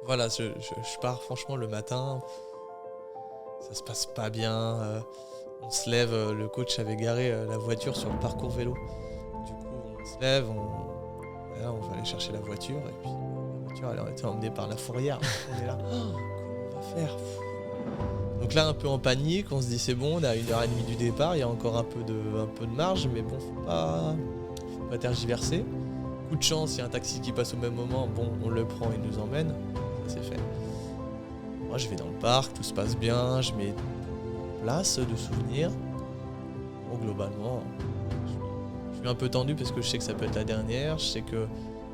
Voilà, je pars franchement le matin, ça se passe pas bien. On se lève, le coach avait garé la voiture sur le parcours vélo. Du coup, on se lève, voilà, on va aller chercher la voiture et puis la voiture elle a été emmenée par la fourrière. On est là, comment on va faire? Donc là, un peu en panique, on se dit c'est bon, on est à 1h30 du départ, il y a encore un peu de marge, mais bon, faut pas tergiverser. Coup de chance, il y a un taxi qui passe au même moment, bon, on le prend, il nous emmène, ça c'est fait. Moi, je vais dans le parc, tout se passe bien, je mets en place de souvenirs. Bon, globalement, je suis un peu tendu parce que je sais que ça peut être la dernière. Je sais que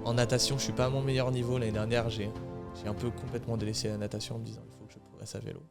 en natation, je suis pas à mon meilleur niveau. L'année dernière, j'ai un peu complètement délaissé la natation en me disant il faut que je progresse à vélo.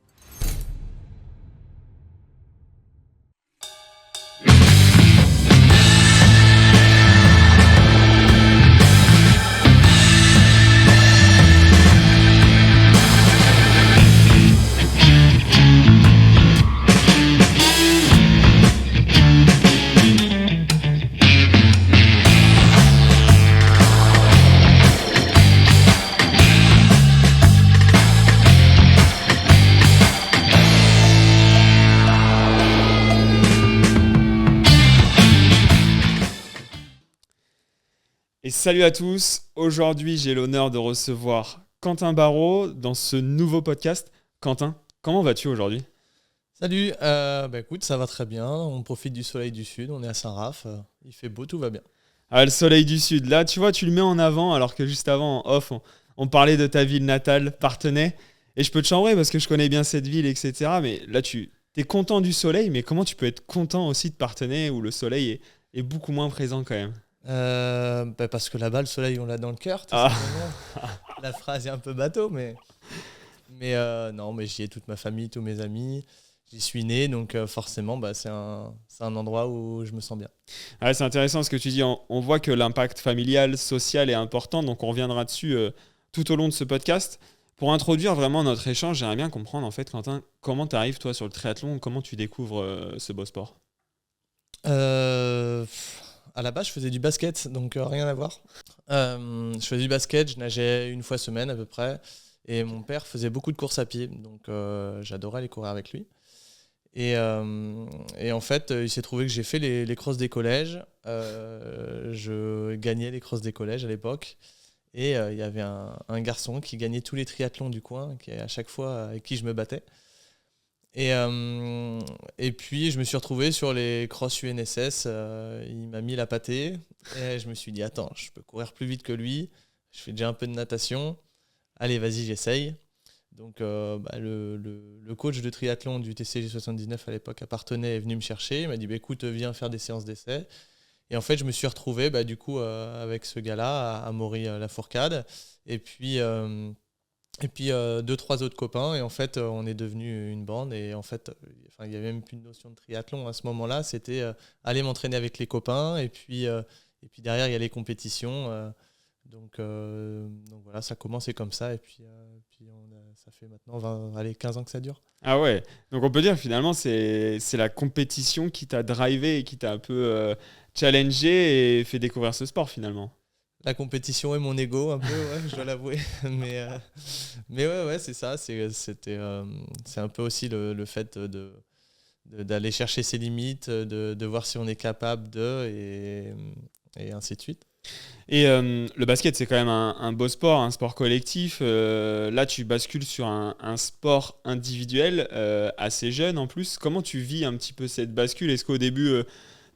Et salut à tous, aujourd'hui j'ai l'honneur de recevoir Quentin Barraud dans ce nouveau podcast. Quentin, comment vas-tu aujourd'hui? Salut, écoute, ça va très bien. On profite du soleil du sud, on est à Saint-Raph. Il fait beau, tout va bien. Ah, le soleil du sud, là tu vois, tu le mets en avant alors que juste avant, en off, on parlait de ta ville natale, Parthenay. Et je peux te chambrer parce que je connais bien cette ville, etc. Mais là tu es content du soleil, mais comment tu peux être content aussi de Parthenay où le soleil est beaucoup moins présent quand même? Parce que là-bas, le soleil, on l'a dans le cœur, tout Ah, simplement. La phrase est un peu bateau, mais non, mais j'y ai toute ma famille, tous mes amis. J'y suis né, donc forcément, c'est un endroit où je me sens bien. ouais, c'est intéressant ce que tu dis. On voit que l'impact familial, social est important, donc on reviendra dessus tout au long de ce podcast. Pour introduire vraiment notre échange, j'aimerais bien comprendre en fait, Quentin, comment tu arrives toi sur le triathlon, comment tu découvres ce beau sport? À la base, je faisais du basket, donc rien à voir. Je faisais du basket, je nageais une fois semaine à peu près, et mon père faisait beaucoup de courses à pied, donc j'adorais aller courir avec lui. Et en fait, il s'est trouvé que j'ai fait les crosses des collèges. Je gagnais les crosses des collèges à l'époque. Et il y avait un garçon qui gagnait tous les triathlons du coin, qui à chaque fois avec qui je me battais. Et puis je me suis retrouvé sur les crosses UNSS. Il m'a mis la pâtée. Et je me suis dit, attends, je peux courir plus vite que lui. Je fais déjà un peu de natation. Allez, vas-y, j'essaye. Donc le coach de triathlon du TCG 79 à l'époque appartenait, est venu me chercher. Il m'a dit écoute, viens faire des séances d'essai. Et en fait, je me suis retrouvé du coup avec ce gars-là à Maury-la-Fourcade. Et puis deux, trois autres copains. Et en fait, on est devenu une bande. Et en fait, il n'y avait même plus de notion de triathlon à ce moment-là. C'était aller m'entraîner avec les copains. Et puis derrière, il y a les compétitions. Donc voilà, ça a commencé comme ça. Et puis ça fait maintenant 15 ans que ça dure. Ah ouais, donc on peut dire finalement c'est la compétition qui t'a drivé et qui t'a un peu challengé et fait découvrir ce sport finalement. La compétition et mon ego, un peu, ouais, je dois l'avouer. Mais ouais, c'est ça. C'est un peu aussi le fait d'aller chercher ses limites, de voir si on est capable et ainsi de suite. Et le basket, c'est quand même un beau sport, un sport collectif. Là, tu bascules sur un sport individuel assez jeune en plus. Comment tu vis un petit peu cette bascule? Est-ce qu'au début,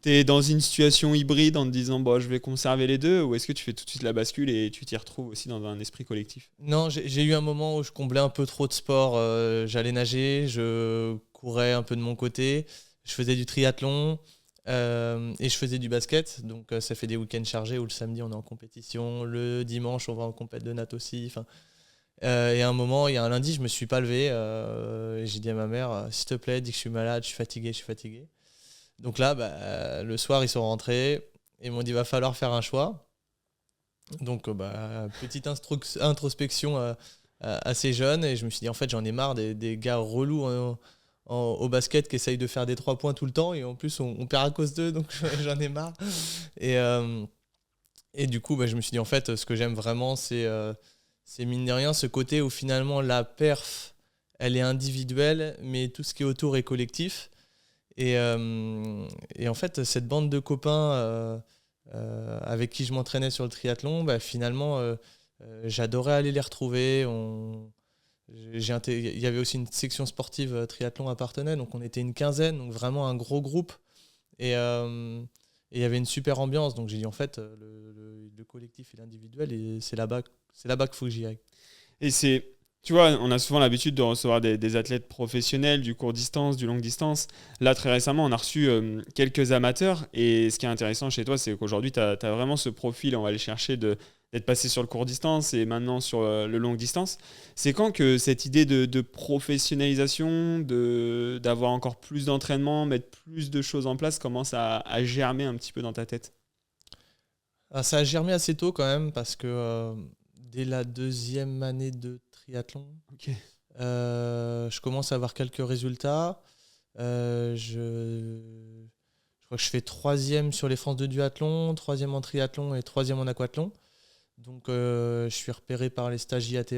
tu es dans une situation hybride en te disant bon, je vais conserver les deux? Ou est-ce que tu fais tout de suite la bascule et tu t'y retrouves aussi dans un esprit collectif? Non, j'ai eu un moment où je comblais un peu trop de sport. J'allais nager, je courais un peu de mon côté, je faisais du triathlon et je faisais du basket. Donc ça fait des week-ends chargés où le samedi on est en compétition, le dimanche on va en compète de natte aussi. Enfin, et à un moment, il y a un lundi, je me suis pas levé. Et j'ai dit à ma mère, s'il te plaît, dis que je suis malade, je suis fatigué, je suis fatigué. Donc là, le soir, ils sont rentrés et ils m'ont dit, va falloir faire un choix. Donc, petite introspection assez jeune. Et je me suis dit, en fait, j'en ai marre des gars relous au basket qui essayent de faire des 3 points tout le temps. Et en plus, on perd à cause d'eux. Donc, j'en ai marre. Et, euh, et du coup, je me suis dit, en fait, ce que j'aime vraiment, c'est mine de rien ce côté où finalement la perf, elle est individuelle, mais tout ce qui est autour est collectif. Et en fait, cette bande de copains avec qui je m'entraînais sur le triathlon, finalement, j'adorais aller les retrouver. Il y avait aussi une section sportive triathlon à Parthenay, donc on était une quinzaine, donc vraiment un gros groupe. Et il y avait une super ambiance, donc j'ai dit en fait, le collectif et l'individuel, et c'est là-bas qu'il faut que j'y aille. Et tu vois, on a souvent l'habitude de recevoir des athlètes professionnels, du court distance, du longue distance. Là, très récemment, on a reçu quelques amateurs. Et ce qui est intéressant chez toi, c'est qu'aujourd'hui, tu as vraiment ce profil, on va aller chercher, d'être passé sur le court distance et maintenant sur le longue distance. C'est quand que cette idée de professionnalisation, d'avoir encore plus d'entraînement, mettre plus de choses en place, commence à germer un petit peu dans ta tête? Ça a germé assez tôt quand même, parce que dès la deuxième année de triathlon, Ok. je commence à avoir quelques résultats. Je crois que je fais troisième sur les France de duathlon, troisième en triathlon et troisième en aquathlon. Donc je suis repéré par les stages IATE.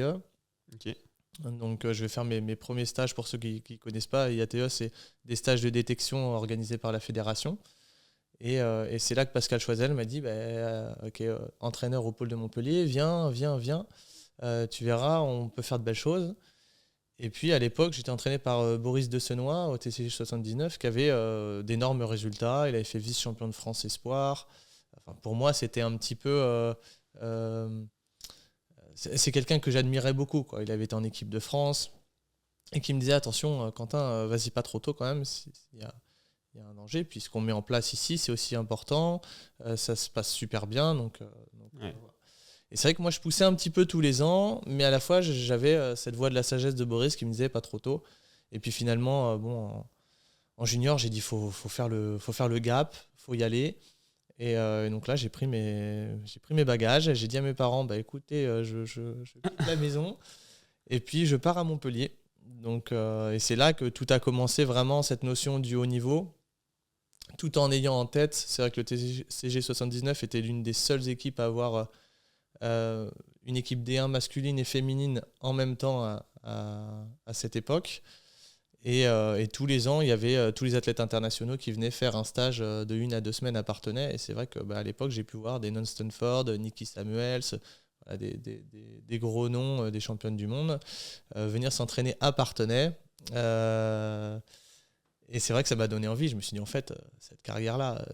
Ok. Donc je vais faire mes premiers stages. Pour ceux qui ne connaissent pas, IATE, c'est des stages de détection organisés par la fédération. Et c'est là que Pascal Choisel m'a dit ok, entraîneur au pôle de Montpellier, viens. Tu verras, on peut faire de belles choses. Et puis à l'époque, j'étais entraîné par Boris Dessenois au TCG 79, qui avait d'énormes résultats. Il avait fait vice-champion de France Espoir. Enfin, pour moi, c'était un petit peu. C'est quelqu'un que j'admirais beaucoup, quoi. Il avait été en équipe de France et qui me disait attention, Quentin, vas-y pas trop tôt quand même. Il y a un danger, puis ce qu'on met en place ici, c'est aussi important. Ça se passe super bien. Ouais. Voilà. Et c'est vrai que moi, je poussais un petit peu tous les ans, mais à la fois, j'avais cette voix de la sagesse de Boris qui me disait pas trop tôt. Et puis finalement, en junior, j'ai dit faut faire le gap, faut y aller. Et donc là, j'ai pris mes bagages, j'ai dit à mes parents, écoutez, je quitte la maison et puis je pars à Montpellier. Donc, et c'est là que tout a commencé vraiment, cette notion du haut niveau, tout en ayant en tête, c'est vrai que le TCG 79 était l'une des seules équipes à avoir une équipe D1 masculine et féminine en même temps à cette époque. Et tous les ans, il y avait tous les athlètes internationaux qui venaient faire un stage de 1 à 2 semaines à Parthenay. Et c'est vrai qu'à l'époque, j'ai pu voir des Non Stanford, Nikki Samuels, voilà, des gros noms, des championnes du monde, venir s'entraîner à Parthenay. Et c'est vrai que ça m'a donné envie. Je me suis dit, en fait, cette carrière-là,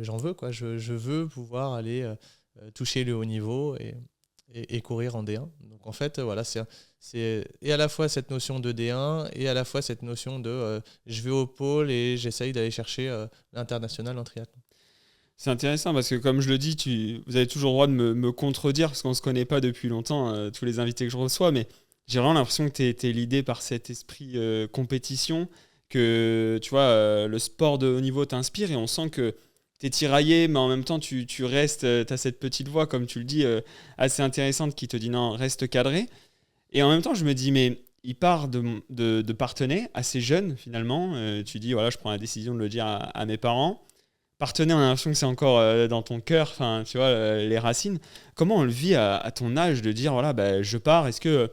j'en veux, quoi. Je veux pouvoir aller toucher le haut niveau et courir en D1. Donc en fait, voilà, c'est et à la fois cette notion de D1 et à la fois cette notion de je vais au pôle et j'essaye d'aller chercher l'international en triathlon. C'est intéressant parce que, comme je le dis, vous avez toujours le droit de me contredire parce qu'on ne se connaît pas depuis longtemps, tous les invités que je reçois, mais j'ai vraiment l'impression que tu es l'idée par cet esprit compétition, que tu vois, le sport de haut niveau t'inspire et on sent que tu es tiraillé, mais en même temps, tu restes, tu as cette petite voix, comme tu le dis, assez intéressante qui te dit non, reste cadré. Et en même temps, je me dis, mais il part de Parthenay, assez jeune finalement. Tu dis, voilà, je prends la décision de le dire à mes parents. Parthenay, on a l'impression que c'est encore dans ton cœur, enfin, tu vois, les racines. Comment on le vit à ton âge de dire, voilà, je pars? Est-ce que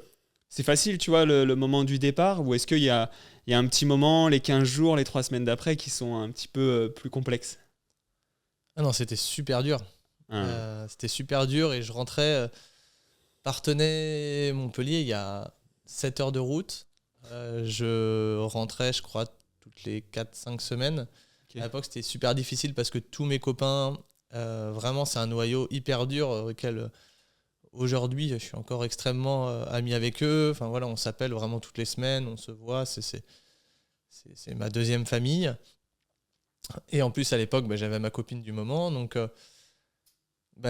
c'est facile, tu vois, le moment du départ? Ou est-ce qu'il y a un petit moment, les 15 jours, les 3 semaines d'après, qui sont un petit peu plus complexes? Ah non, c'était super dur. Hein. C'était super dur et je rentrais Parthenay-Montpellier, il y a 7 heures de route. Je rentrais, je crois, toutes les 4-5 semaines. Ok. À l'époque, c'était super difficile parce que tous mes copains, vraiment, c'est un noyau hyper dur auquel aujourd'hui, je suis encore extrêmement ami avec eux. Enfin voilà, on s'appelle vraiment toutes les semaines, on se voit, c'est ma deuxième famille. Et en plus, à l'époque, j'avais ma copine du moment, donc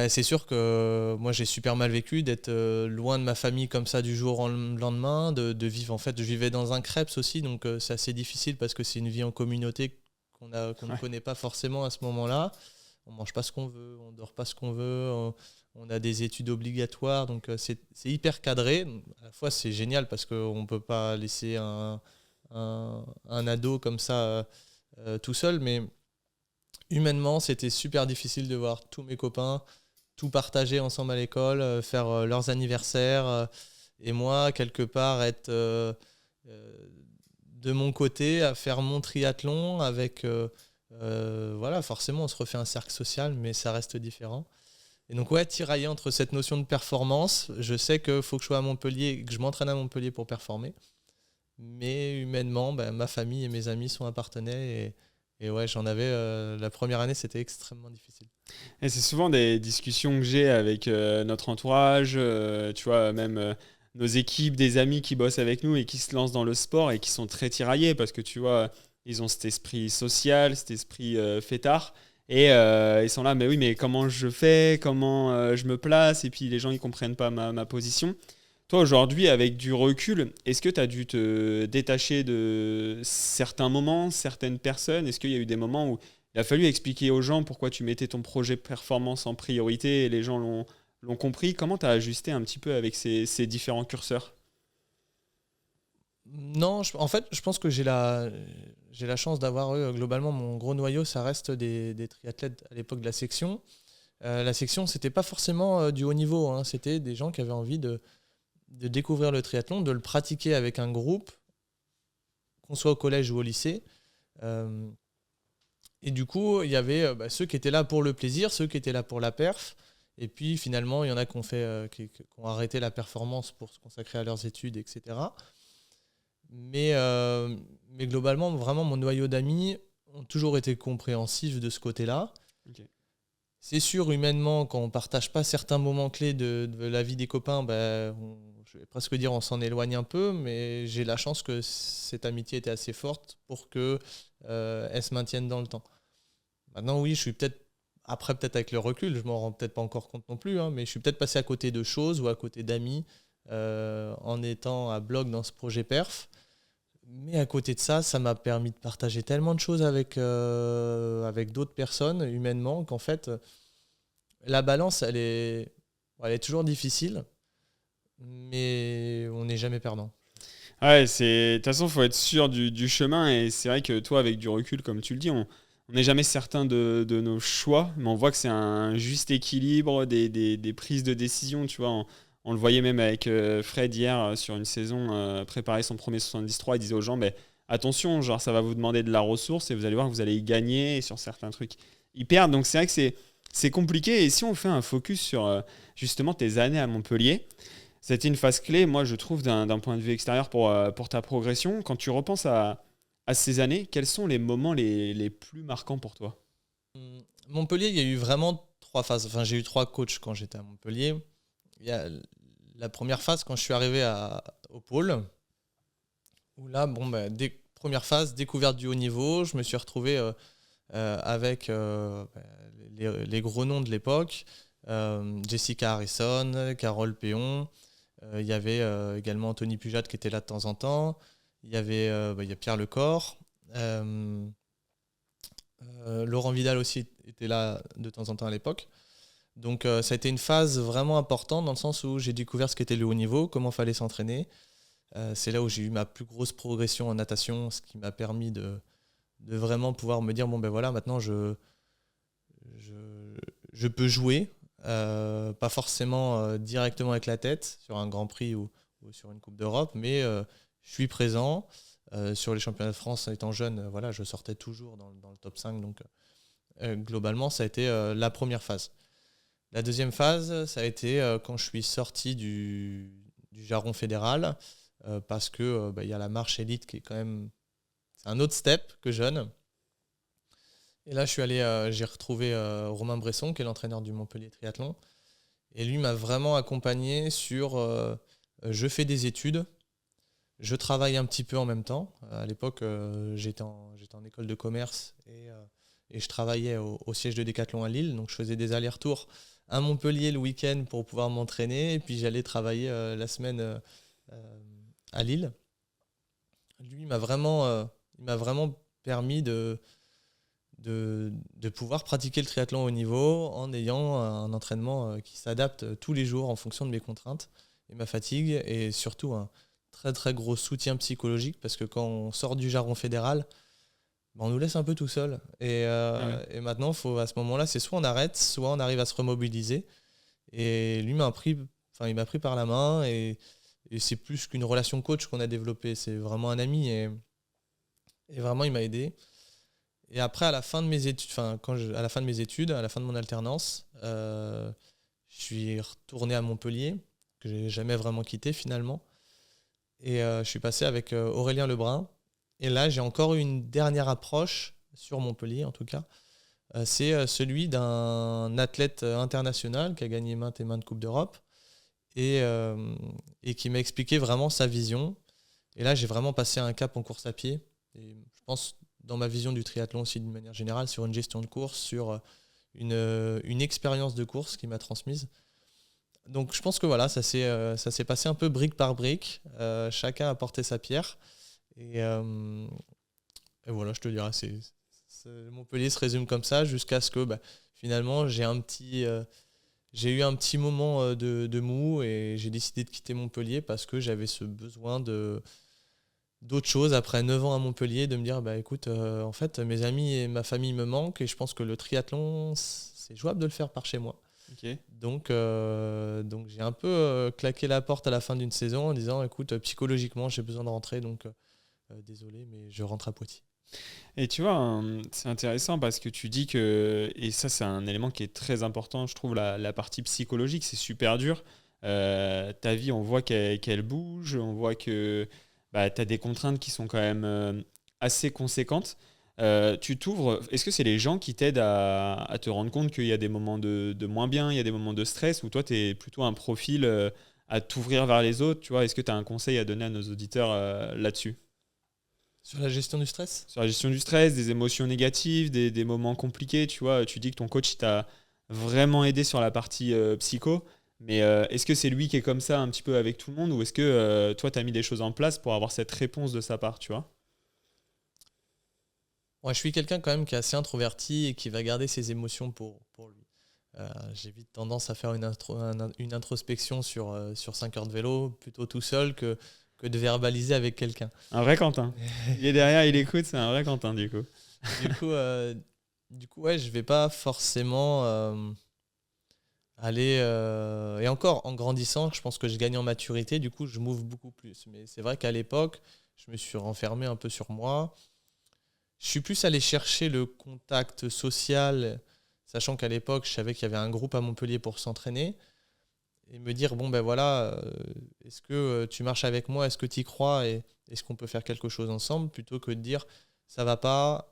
c'est sûr que moi j'ai super mal vécu d'être loin de ma famille comme ça du jour au lendemain, de vivre. En fait, je vivais dans un Crêpes aussi, donc c'est assez difficile parce que c'est une vie en communauté qu'on ne Ouais. connaît pas forcément à ce moment-là. On mange pas ce qu'on veut, on dort pas ce qu'on veut, on a des études obligatoires, donc c'est hyper cadré. À la fois c'est génial parce qu'on peut pas laisser un ado comme ça tout seul, mais humainement c'était super difficile de voir tous mes copains tout partager ensemble à l'école, faire leurs anniversaires, et moi, quelque part, être de mon côté à faire mon triathlon avec... voilà, forcément, on se refait un cercle social, mais ça reste différent. Et donc, ouais, tirailler entre cette notion de performance. Je sais qu'il faut que je sois à Montpellier, que je m'entraîne à Montpellier pour performer. Mais humainement, ma famille et mes amis sont à Parthenay. Et ouais, j'en avais... la première année, c'était extrêmement difficile. Et c'est souvent des discussions que j'ai avec notre entourage, tu vois, même nos équipes, des amis qui bossent avec nous et qui se lancent dans le sport et qui sont très tiraillés parce que tu vois, ils ont cet esprit social, cet esprit fêtard. Et ils sont là, mais oui, mais comment je fais, comment je me place, et puis les gens ils comprennent pas ma position. Toi aujourd'hui, avec du recul, est-ce que tu as dû te détacher de certains moments, certaines personnes? Est-ce qu'il y a eu des moments où il a fallu expliquer aux gens pourquoi tu mettais ton projet performance en priorité et les gens l'ont compris? Comment tu as ajusté un petit peu avec ces différents curseurs? Non, en fait, je pense que j'ai la chance d'avoir eu, globalement, mon gros noyau, ça reste des triathlètes à l'époque de la section. La section, c'était pas forcément du haut niveau, hein, c'était des gens qui avaient envie de découvrir le triathlon, de le pratiquer avec un groupe, qu'on soit au collège ou au lycée. Et du coup, il y avait ceux qui étaient là pour le plaisir, ceux qui étaient là pour la perf. Et puis finalement, il y en a qui ont arrêté la performance pour se consacrer à leurs études, etc. Mais globalement, vraiment, mon noyau d'amis ont toujours été compréhensifs de ce côté-là. Ok. C'est sûr, humainement, quand on ne partage pas certains moments clés de la vie des copains, je vais presque dire on s'en éloigne un peu, mais j'ai la chance que cette amitié était assez forte pour qu'elle se maintienne dans le temps. Maintenant, oui, je suis peut-être avec le recul, je m'en rends peut-être pas encore compte non plus, hein, mais je suis peut-être passé à côté de choses ou à côté d'amis en étant à bloc dans ce projet perf. Mais à côté de ça, ça m'a permis de partager tellement de choses avec d'autres personnes humainement qu'en fait, la balance, elle est toujours difficile, mais on n'est jamais perdant. Ouais, de toute façon, il faut être sûr du chemin. Et c'est vrai que toi, avec du recul, comme tu le dis, on n'est jamais certain de nos choix, mais on voit que c'est un juste équilibre des prises de décision. Tu vois, on le voyait même avec Fred hier sur une saison, préparer son premier 73. Il disait aux gens, mais attention, genre, ça va vous demander de la ressource et vous allez voir que vous allez y gagner. Et sur certains trucs, ils perdent. Donc c'est vrai que c'est compliqué. Et si on fait un focus sur justement tes années à Montpellier, c'était une phase clé, moi, je trouve, d'un point de vue extérieur pour ta progression. Quand tu repenses à ces années, quels sont les moments les plus marquants pour toi? Montpellier, il y a eu vraiment 3 phases. Enfin, j'ai eu 3 coachs quand j'étais à Montpellier. Il y a la première phase quand je suis arrivé au pôle, où là, première phase, découverte du haut niveau. Je me suis retrouvé avec les gros noms de l'époque. Jessica Harrison, Carole Péon. Il y avait également Anthony Pujat qui était là de temps en temps. Il y a Pierre Lecor. Laurent Vidal aussi était là de temps en temps à l'époque. Donc ça a été une phase vraiment importante dans le sens où j'ai découvert ce qu'était le haut niveau, comment fallait s'entraîner. C'est là où j'ai eu ma plus grosse progression en natation, ce qui m'a permis de vraiment pouvoir me dire, voilà, maintenant je peux jouer, pas forcément directement avec la tête sur un Grand Prix ou sur une Coupe d'Europe, mais je suis présent. Sur les championnats de France, étant jeune, voilà, je sortais toujours dans le top 5, donc globalement, ça a été la première phase. La deuxième phase, ça a été quand je suis sorti du jargon fédéral, parce que y a la marche élite qui est quand même... C'est un autre step que jeune. Et là, j'ai retrouvé Romain Bresson, qui est l'entraîneur du Montpellier Triathlon. Et lui m'a vraiment accompagné sur je fais des études, je travaille un petit peu en même temps. À l'époque, j'étais en école de commerce et je travaillais au siège de Decathlon à Lille. Donc, je faisais des allers-retours à Montpellier le week-end pour pouvoir m'entraîner. Et puis, j'allais travailler la semaine à Lille. Lui, il m'a vraiment permis de pouvoir pratiquer le triathlon au niveau en ayant un entraînement qui s'adapte tous les jours en fonction de mes contraintes et ma fatigue, et surtout un très très gros soutien psychologique, parce que quand on sort du jargon fédéral, on nous laisse un peu tout seul. Et maintenant, à ce moment-là, c'est soit on arrête, soit on arrive à se remobiliser. Et lui il m'a pris par la main et c'est plus qu'une relation coach qu'on a développée. C'est vraiment un ami et vraiment il m'a aidé. Et après, à la fin de mes études, à la fin de mon alternance, je suis retourné à Montpellier, que j'ai jamais vraiment quitté finalement. Et je suis passé avec Aurélien Lebrun. Et là, j'ai encore eu une dernière approche sur Montpellier, en tout cas. C'est celui d'un athlète international qui a gagné maintes et maintes Coupes d'Europe et qui m'a expliqué vraiment sa vision. Et là, j'ai vraiment passé un cap en course à pied. Et je pense, dans ma vision du triathlon aussi, d'une manière générale, sur une gestion de course, sur une expérience de course qu'il m'a transmise. Donc je pense que voilà, ça s'est passé un peu brique par brique. Chacun a apporté sa pierre. Et, euh, et voilà, je te dirais, Montpellier se résume comme ça jusqu'à ce que finalement j'ai eu un petit moment de mou et j'ai décidé de quitter Montpellier parce que j'avais ce besoin d'autres choses après 9 ans à Montpellier, de me dire écoute, en fait mes amis et ma famille me manquent et je pense que le triathlon c'est jouable de le faire par chez moi. Ok. Donc j'ai un peu claqué la porte à la fin d'une saison en disant écoute, psychologiquement j'ai besoin de rentrer, donc désolé mais je rentre à Poitiers. Et tu vois, c'est intéressant parce que tu dis que, et ça c'est un élément qui est très important, je trouve, la partie psychologique, c'est super dur. Ta vie, on voit qu'elle bouge, on voit que tu as des contraintes qui sont quand même assez conséquentes. Tu t'ouvres, est-ce que c'est les gens qui t'aident à te rendre compte qu'il y a des moments de moins bien, il y a des moments de stress, ou toi tu es plutôt un profil à t'ouvrir vers les autres, tu vois, est-ce que tu as un conseil à donner à nos auditeurs là-dessus? Sur la gestion du stress? Sur la gestion du stress, des émotions négatives, des moments compliqués, tu vois, tu dis que ton coach il t'a vraiment aidé sur la partie psycho, mais est-ce que c'est lui qui est comme ça un petit peu avec tout le monde ou est-ce que toi tu as mis des choses en place pour avoir cette réponse de sa part, tu vois? Ouais, je suis quelqu'un quand même qui est assez introverti et qui va garder ses émotions pour lui. J'ai vite tendance à faire une introspection sur 5 heures de vélo, plutôt tout seul que de verbaliser avec quelqu'un. Un vrai Quentin. Il est derrière, il écoute, c'est un vrai Quentin du coup. Du coup, ouais, je vais pas forcément aller. Et encore, en grandissant, je pense que je gagne en maturité, du coup, je m'ouvre beaucoup plus. Mais c'est vrai qu'à l'époque, je me suis renfermé un peu sur moi. Je suis plus allé chercher le contact social, sachant qu'à l'époque, je savais qu'il y avait un groupe à Montpellier pour s'entraîner, et me dire, bon ben voilà, est-ce que tu marches avec moi, est-ce que tu y crois, et est-ce qu'on peut faire quelque chose ensemble, plutôt que de dire, ça va pas,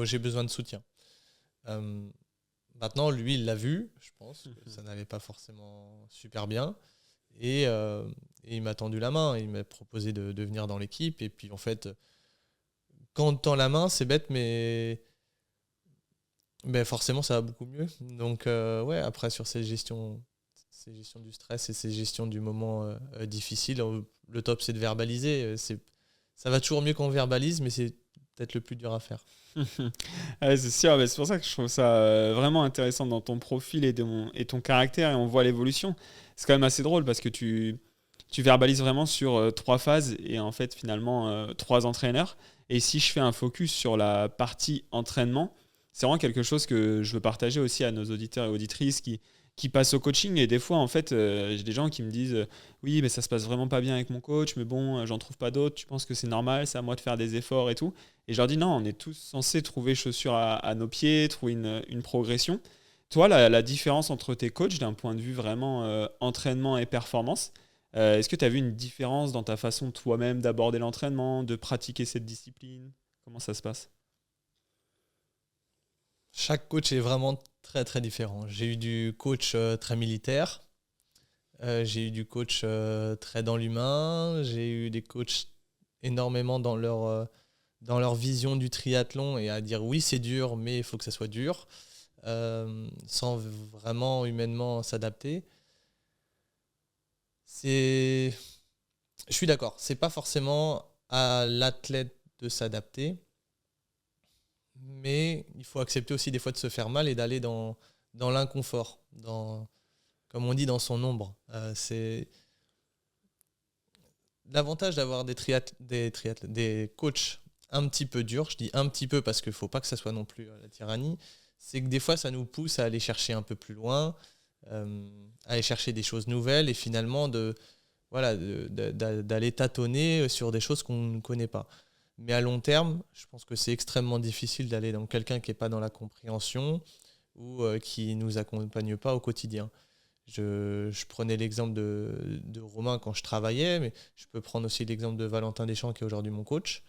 j'ai besoin de soutien. Euh, Maintenant, lui, il l'a vu, je pense que ça n'allait pas forcément super bien, et il m'a tendu la main, il m'a proposé de venir dans l'équipe, et puis en fait, quand on te tend la main, c'est bête, mais forcément, ça va beaucoup mieux. Donc, ouais, après, sur ces gestions du stress et ces gestions du moment difficile, le top, c'est de verbaliser. Ça va toujours mieux qu'on verbalise, mais c'est peut-être le plus dur à faire. Ouais, c'est sûr, mais c'est pour ça que je trouve ça vraiment intéressant dans ton profil et ton caractère, et on voit l'évolution. C'est quand même assez drôle parce que tu verbalises vraiment sur trois phases et en fait finalement trois entraîneurs. Et si je fais un focus sur la partie entraînement, c'est vraiment quelque chose que je veux partager aussi à nos auditeurs et auditrices qui passent au coaching. Et des fois, en fait, j'ai des gens qui me disent oui, mais ça se passe vraiment pas bien avec mon coach, mais bon, j'en trouve pas d'autres. Tu penses que c'est normal, c'est à moi de faire des efforts et tout. Et je leur dis non, on est tous censés trouver chaussures à nos pieds, trouver une progression. Toi, la différence entre tes coachs d'un point de vue vraiment entraînement et performance, est-ce que tu as vu une différence dans ta façon toi-même d'aborder l'entraînement, de pratiquer cette discipline? Comment ça se passe? Chaque coach est vraiment très, très différent. J'ai eu du coach très militaire, j'ai eu du coach très dans l'humain, j'ai eu des coachs énormément dans leur vision du triathlon et à dire oui, c'est dur, mais il faut que ça soit dur, sans vraiment humainement s'adapter. C'est... Je suis d'accord, c'est pas forcément à l'athlète de s'adapter, mais il faut accepter aussi des fois de se faire mal et d'aller dans l'inconfort, comme on dit, dans son ombre. C'est l'avantage d'avoir des coachs un petit peu durs. Je dis un petit peu parce qu'il ne faut pas que ça soit non plus la tyrannie. c'est que des fois, ça nous pousse à aller chercher un peu plus loin, à aller chercher des choses nouvelles et finalement d'aller tâtonner sur des choses qu'on ne connaît pas. Mais à long terme, je pense que c'est extrêmement difficile d'aller dans quelqu'un qui n'est pas dans la compréhension ou qui ne nous accompagne pas au quotidien. Je prenais l'exemple de Romain quand je travaillais, mais je peux prendre aussi l'exemple de Valentin Deschamps qui est aujourd'hui mon coach.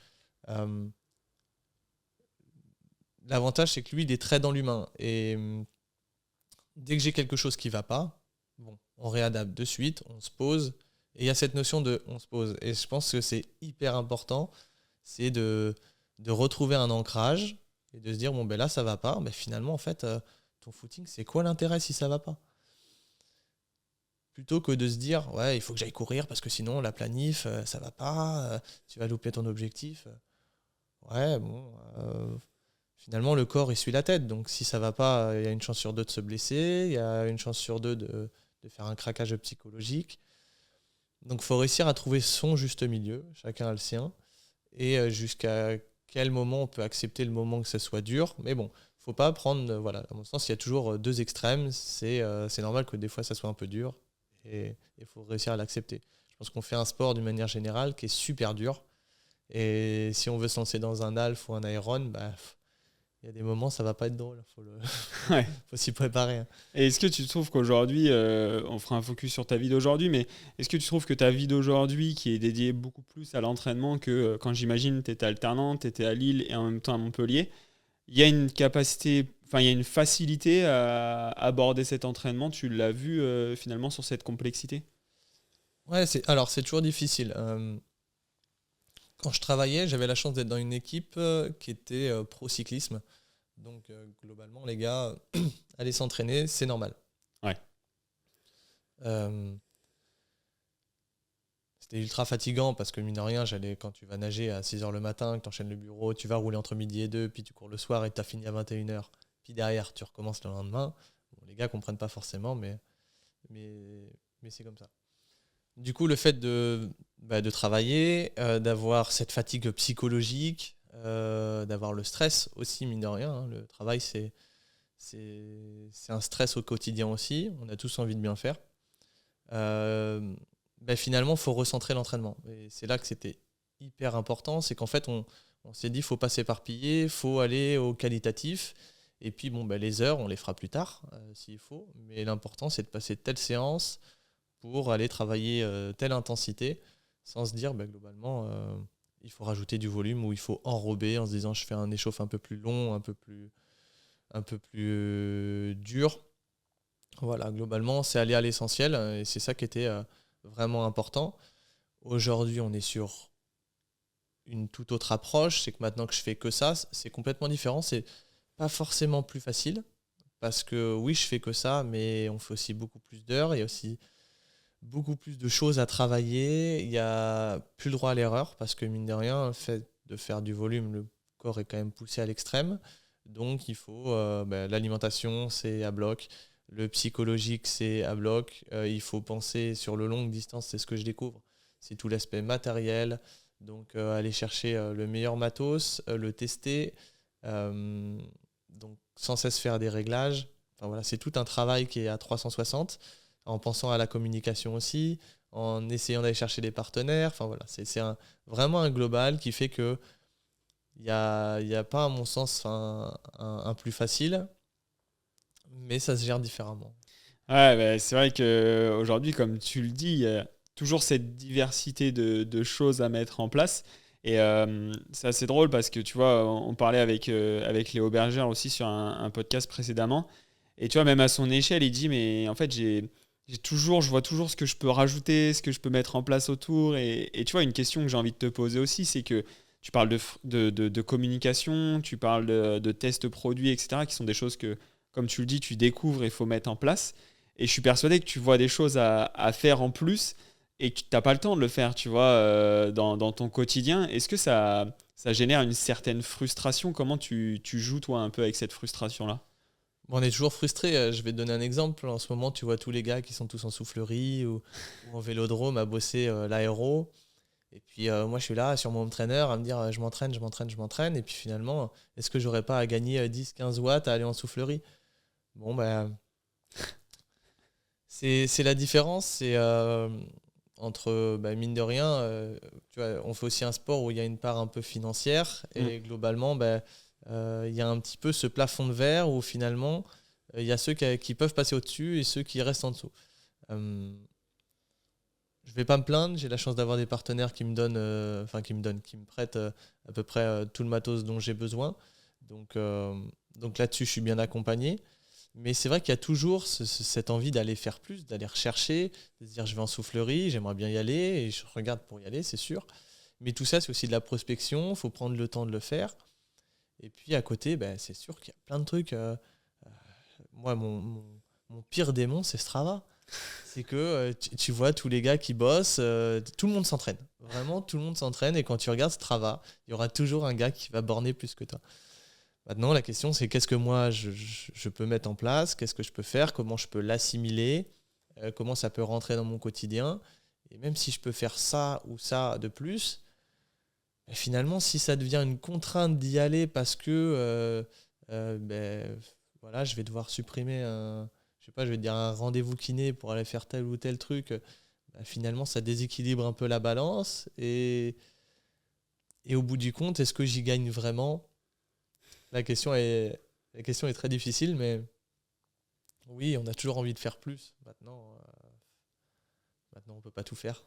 L'avantage, c'est que lui, il est très dans l'humain. Et dès que j'ai quelque chose qui ne va pas, on réadapte de suite, on se pose. Et il y a cette notion de on se pose. Et je pense que c'est hyper important, c'est de retrouver un ancrage et de se dire, là, ça ne va pas. Mais finalement, en fait, ton footing, c'est quoi l'intérêt si ça ne va pas ? Plutôt que de se dire, ouais, il faut que j'aille courir parce que sinon, la planif, ça ne va pas, tu vas louper ton objectif. Ouais, finalement, le corps, il suit la tête. Donc, si ça va pas, il y a une chance sur deux de se blesser, il y a une chance sur deux de faire un craquage psychologique. Donc, il faut réussir à trouver son juste milieu. Chacun a le sien. Et jusqu'à quel moment on peut accepter le moment que ça soit dur. Mais bon, il ne faut pas prendre... à mon sens, il y a toujours deux extrêmes. C'est normal que des fois, ça soit un peu dur. Et il faut réussir à l'accepter. Je pense qu'on fait un sport d'une manière générale qui est super dur. Et si on veut se lancer dans un half ou un iron, il y a des moments, ça va pas être drôle. Faut s'y préparer. Et est-ce que tu trouves qu'aujourd'hui, on fera un focus sur ta vie d'aujourd'hui, mais est-ce que tu trouves que ta vie d'aujourd'hui, qui est dédiée beaucoup plus à l'entraînement que quand j'imagine tu étais alternant, tu étais à Lille et en même temps à Montpellier, il y a une capacité, il y a une facilité à aborder cet entraînement, tu l'as vu finalement sur cette complexité ? Ouais, c'est toujours difficile. Quand je travaillais, j'avais la chance d'être dans une équipe qui était pro-cyclisme. Donc, globalement, les gars, aller s'entraîner, c'est normal. Ouais. C'était ultra fatigant parce que, mine de rien, quand tu vas nager à 6h le matin, que tu enchaînes le bureau, tu vas rouler entre midi et 2, puis tu cours le soir et tu as fini à 21h. Puis derrière, tu recommences le lendemain. Les gars ne comprennent pas forcément, mais c'est comme ça. Du coup, le fait de travailler, d'avoir cette fatigue psychologique, d'avoir le stress aussi, mine de rien. Hein. Le travail, c'est un stress au quotidien aussi. On a tous envie de bien faire. Finalement, il faut recentrer l'entraînement. Et c'est là que c'était hyper important. C'est qu'en fait, on s'est dit, il ne faut pas s'éparpiller, il faut aller au qualitatif. Et puis, les heures, on les fera plus tard, s'il faut. Mais l'important, c'est de passer telle séance pour aller travailler telle intensité, sans se dire globalement il faut rajouter du volume ou il faut enrober en se disant je fais un échauffe un peu plus long, un peu plus dur. Voilà, globalement c'est aller à l'essentiel et c'est ça qui était vraiment important. Aujourd'hui on est sur une toute autre approche, c'est que maintenant que je fais que ça, c'est complètement différent, c'est pas forcément plus facile parce que oui je fais que ça mais on fait aussi beaucoup plus d'heures, il y a aussi beaucoup plus de choses à travailler, il n'y a plus le droit à l'erreur parce que mine de rien, le fait de faire du volume, le corps est quand même poussé à l'extrême. Donc il faut, l'alimentation c'est à bloc, le psychologique c'est à bloc, il faut penser sur le longue distance, c'est ce que je découvre, c'est tout l'aspect matériel, donc aller chercher le meilleur matos, le tester, donc sans cesse faire des réglages, c'est tout un travail qui est à 360. En pensant à la communication aussi, en essayant d'aller chercher des partenaires. C'est vraiment un global qui fait qu'il n'y a pas, à mon sens, un plus facile, mais ça se gère différemment. Ouais, c'est vrai qu'aujourd'hui, comme tu le dis, il y a toujours cette diversité de choses à mettre en place. Et c'est assez drôle parce que, tu vois, on parlait avec Léo Berger aussi sur un podcast précédemment. Et tu vois, même à son échelle, il dit, mais en fait, je vois toujours ce que je peux rajouter, ce que je peux mettre en place autour. Et tu vois, une question que j'ai envie de te poser aussi, c'est que tu parles de communication, tu parles de tests produits, etc., qui sont des choses que, comme tu le dis, tu découvres et il faut mettre en place. Et je suis persuadé que tu vois des choses à faire en plus et que tu n'as pas le temps de le faire, tu vois, dans ton quotidien. Est-ce que ça génère une certaine frustration ? Comment tu joues, toi, un peu avec cette frustration-là ? On est toujours frustré. Je vais te donner un exemple. En ce moment, tu vois tous les gars qui sont tous en soufflerie ou en vélodrome à bosser l'aéro. Et puis moi, je suis là sur mon home trainer à me dire je m'entraîne, je m'entraîne, je m'entraîne. Et puis finalement, est-ce que j'aurais pas à gagner 10-15 watts à aller en soufflerie? Bon, ben, c'est la différence. C'est entre, mine de rien, tu vois, on fait aussi un sport où il y a une part un peu financière. Et globalement, il y a un petit peu ce plafond de verre où finalement, il y a ceux qui peuvent passer au-dessus et ceux qui restent en dessous. Je vais pas me plaindre, j'ai la chance d'avoir des partenaires qui me donnent, qui me prêtent à peu près tout le matos dont j'ai besoin. Donc là-dessus, je suis bien accompagné. Mais c'est vrai qu'il y a toujours cette envie d'aller faire plus, d'aller rechercher, de se dire je vais en soufflerie, j'aimerais bien y aller, et je regarde pour y aller, c'est sûr. Mais tout ça, c'est aussi de la prospection, il faut prendre le temps de le faire. Et puis à côté, c'est sûr qu'il y a plein de trucs. Moi, mon pire démon, c'est Strava. C'est que tu vois tous les gars qui bossent, tout le monde s'entraîne. Vraiment, tout le monde s'entraîne. Et quand tu regardes Strava, il y aura toujours un gars qui va borner plus que toi. Maintenant, la question, c'est qu'est-ce que moi, je peux mettre en place? Qu'est-ce que je peux faire? Comment je peux l'assimiler? Comment ça peut rentrer dans mon quotidien? Et même si je peux faire ça ou ça de plus, finalement, si ça devient une contrainte d'y aller parce que voilà, je vais devoir supprimer je vais te dire un rendez-vous kiné pour aller faire tel ou tel truc, finalement, ça déséquilibre un peu la balance. Et au bout du compte, est-ce que j'y gagne vraiment? La question est très difficile, mais oui, on a toujours envie de faire plus. Maintenant, on ne peut pas tout faire,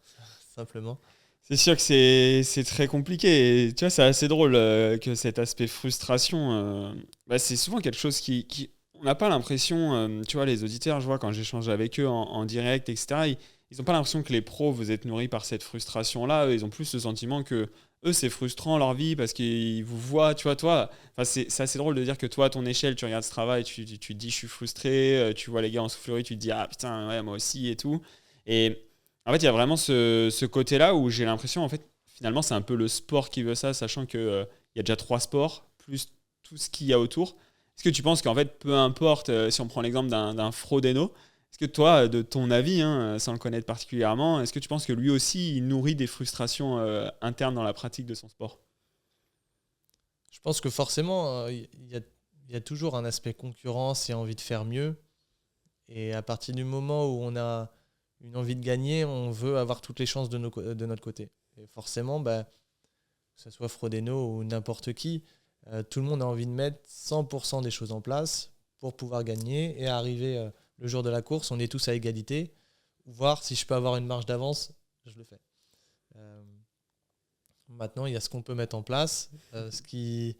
simplement. C'est sûr que c'est très compliqué. Et tu vois, c'est assez drôle que cet aspect frustration, c'est souvent quelque chose qui on n'a pas l'impression, tu vois, les auditeurs, je vois quand j'échange avec eux en direct, etc., ils n'ont pas l'impression que les pros, vous êtes nourris par cette frustration-là. Eux, ils ont plus le sentiment que eux, c'est frustrant leur vie parce qu'ils vous voient, tu vois, toi. Enfin, c'est assez drôle de dire que toi, à ton échelle, tu regardes ce travail, tu te dis, je suis frustré, tu vois les gars en soufflerie, tu te dis, ah putain, ouais, moi aussi et tout. Et en fait, il y a vraiment ce côté-là où j'ai l'impression, en fait, finalement, c'est un peu le sport qui veut ça, sachant qu'il y a déjà 3 sports, plus tout ce qu'il y a autour. Est-ce que tu penses qu'en fait, peu importe, si on prend l'exemple d'un Frodeno, est-ce que toi, de ton avis, hein, sans le connaître particulièrement, est-ce que tu penses que lui aussi, il nourrit des frustrations internes dans la pratique de son sport? Je pense que forcément, y a toujours un aspect concurrence et envie de faire mieux. Et à partir du moment où on a une envie de gagner, on veut avoir toutes les chances de notre côté. Et forcément, que ce soit Frodeno ou n'importe qui, tout le monde a envie de mettre 100% des choses en place pour pouvoir gagner et arriver le jour de la course, on est tous à égalité. Voir si je peux avoir une marge d'avance, je le fais. Maintenant, il y a ce qu'on peut mettre en place, ce qui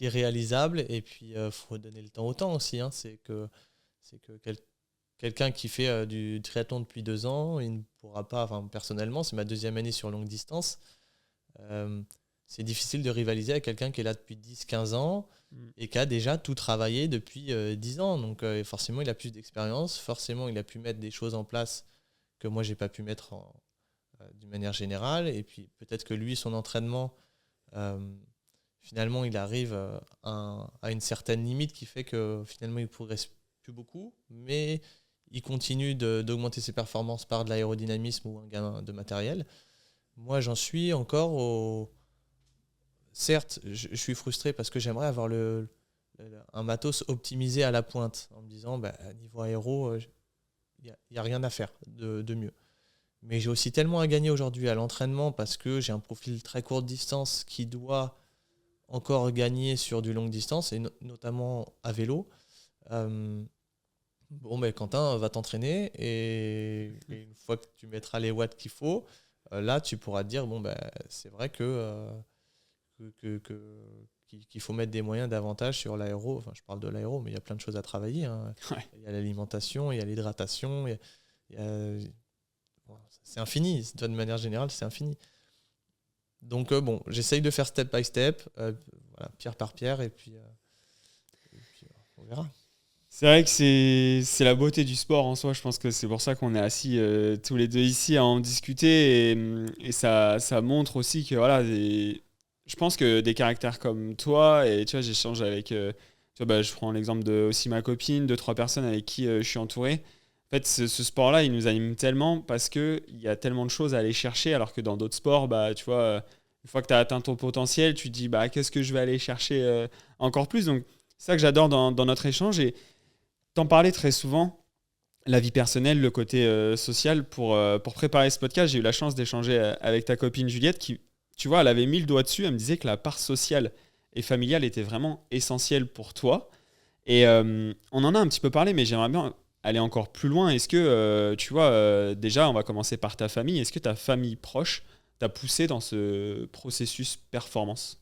est réalisable, et puis il faut donner le temps au temps aussi. C'est que quelqu'un qui fait du triathlon depuis 2 ans, il ne pourra pas, enfin personnellement, c'est ma 2e année sur longue distance, c'est difficile de rivaliser avec quelqu'un qui est là depuis 10-15 ans et qui a déjà tout travaillé depuis 10 ans. Donc forcément, il a plus d'expérience, forcément, il a pu mettre des choses en place que moi, j'ai pas pu mettre d'une manière générale. Et puis peut-être que lui, son entraînement, finalement, il arrive à une certaine limite qui fait que finalement, il progresse plus beaucoup, mais il continue d'augmenter ses performances par de l'aérodynamisme ou un gain de matériel. Moi, j'en suis encore au... Certes, je suis frustré parce que j'aimerais avoir un matos optimisé à la pointe, en me disant, niveau aéro, il n'y a rien à faire de mieux. Mais j'ai aussi tellement à gagner aujourd'hui à l'entraînement parce que j'ai un profil très courte distance qui doit encore gagner sur du longue distance, et notamment à vélo. Quentin, va t'entraîner, et une fois que tu mettras les watts qu'il faut, là, tu pourras te dire, c'est vrai qu'il faut mettre des moyens davantage sur l'aéro. Enfin, je parle de l'aéro, mais il y a plein de choses à travailler. Hein. Ouais. Il y a l'alimentation, il y a l'hydratation, c'est infini. De manière générale, c'est infini. Donc, j'essaye de faire step by step, voilà, pierre par pierre, et puis on verra. C'est vrai que c'est la beauté du sport en soi. Je pense que c'est pour ça qu'on est assis tous les deux ici à en discuter. Et ça montre aussi que voilà, je pense que des caractères comme toi, et tu vois, j'échange avec, je prends l'exemple de aussi ma copine, 2-3 personnes avec qui je suis entouré. En fait, ce sport-là, il nous anime tellement parce qu'il y a tellement de choses à aller chercher, alors que dans d'autres sports, bah, tu vois, une fois que tu as atteint ton potentiel, tu te dis, bah, qu'est-ce que je vais aller chercher encore plus. Donc, c'est ça que j'adore dans notre échange. Et t'en parlais très souvent, la vie personnelle, le côté social. Pour préparer ce podcast, j'ai eu la chance d'échanger avec ta copine Juliette qui, tu vois, elle avait mis le doigt dessus. Elle me disait que la part sociale et familiale était vraiment essentielle pour toi. Et on en a un petit peu parlé, mais j'aimerais bien aller encore plus loin. Est-ce que, tu vois, déjà, on va commencer par ta famille. Est-ce que ta famille proche t'a poussé dans ce processus performance?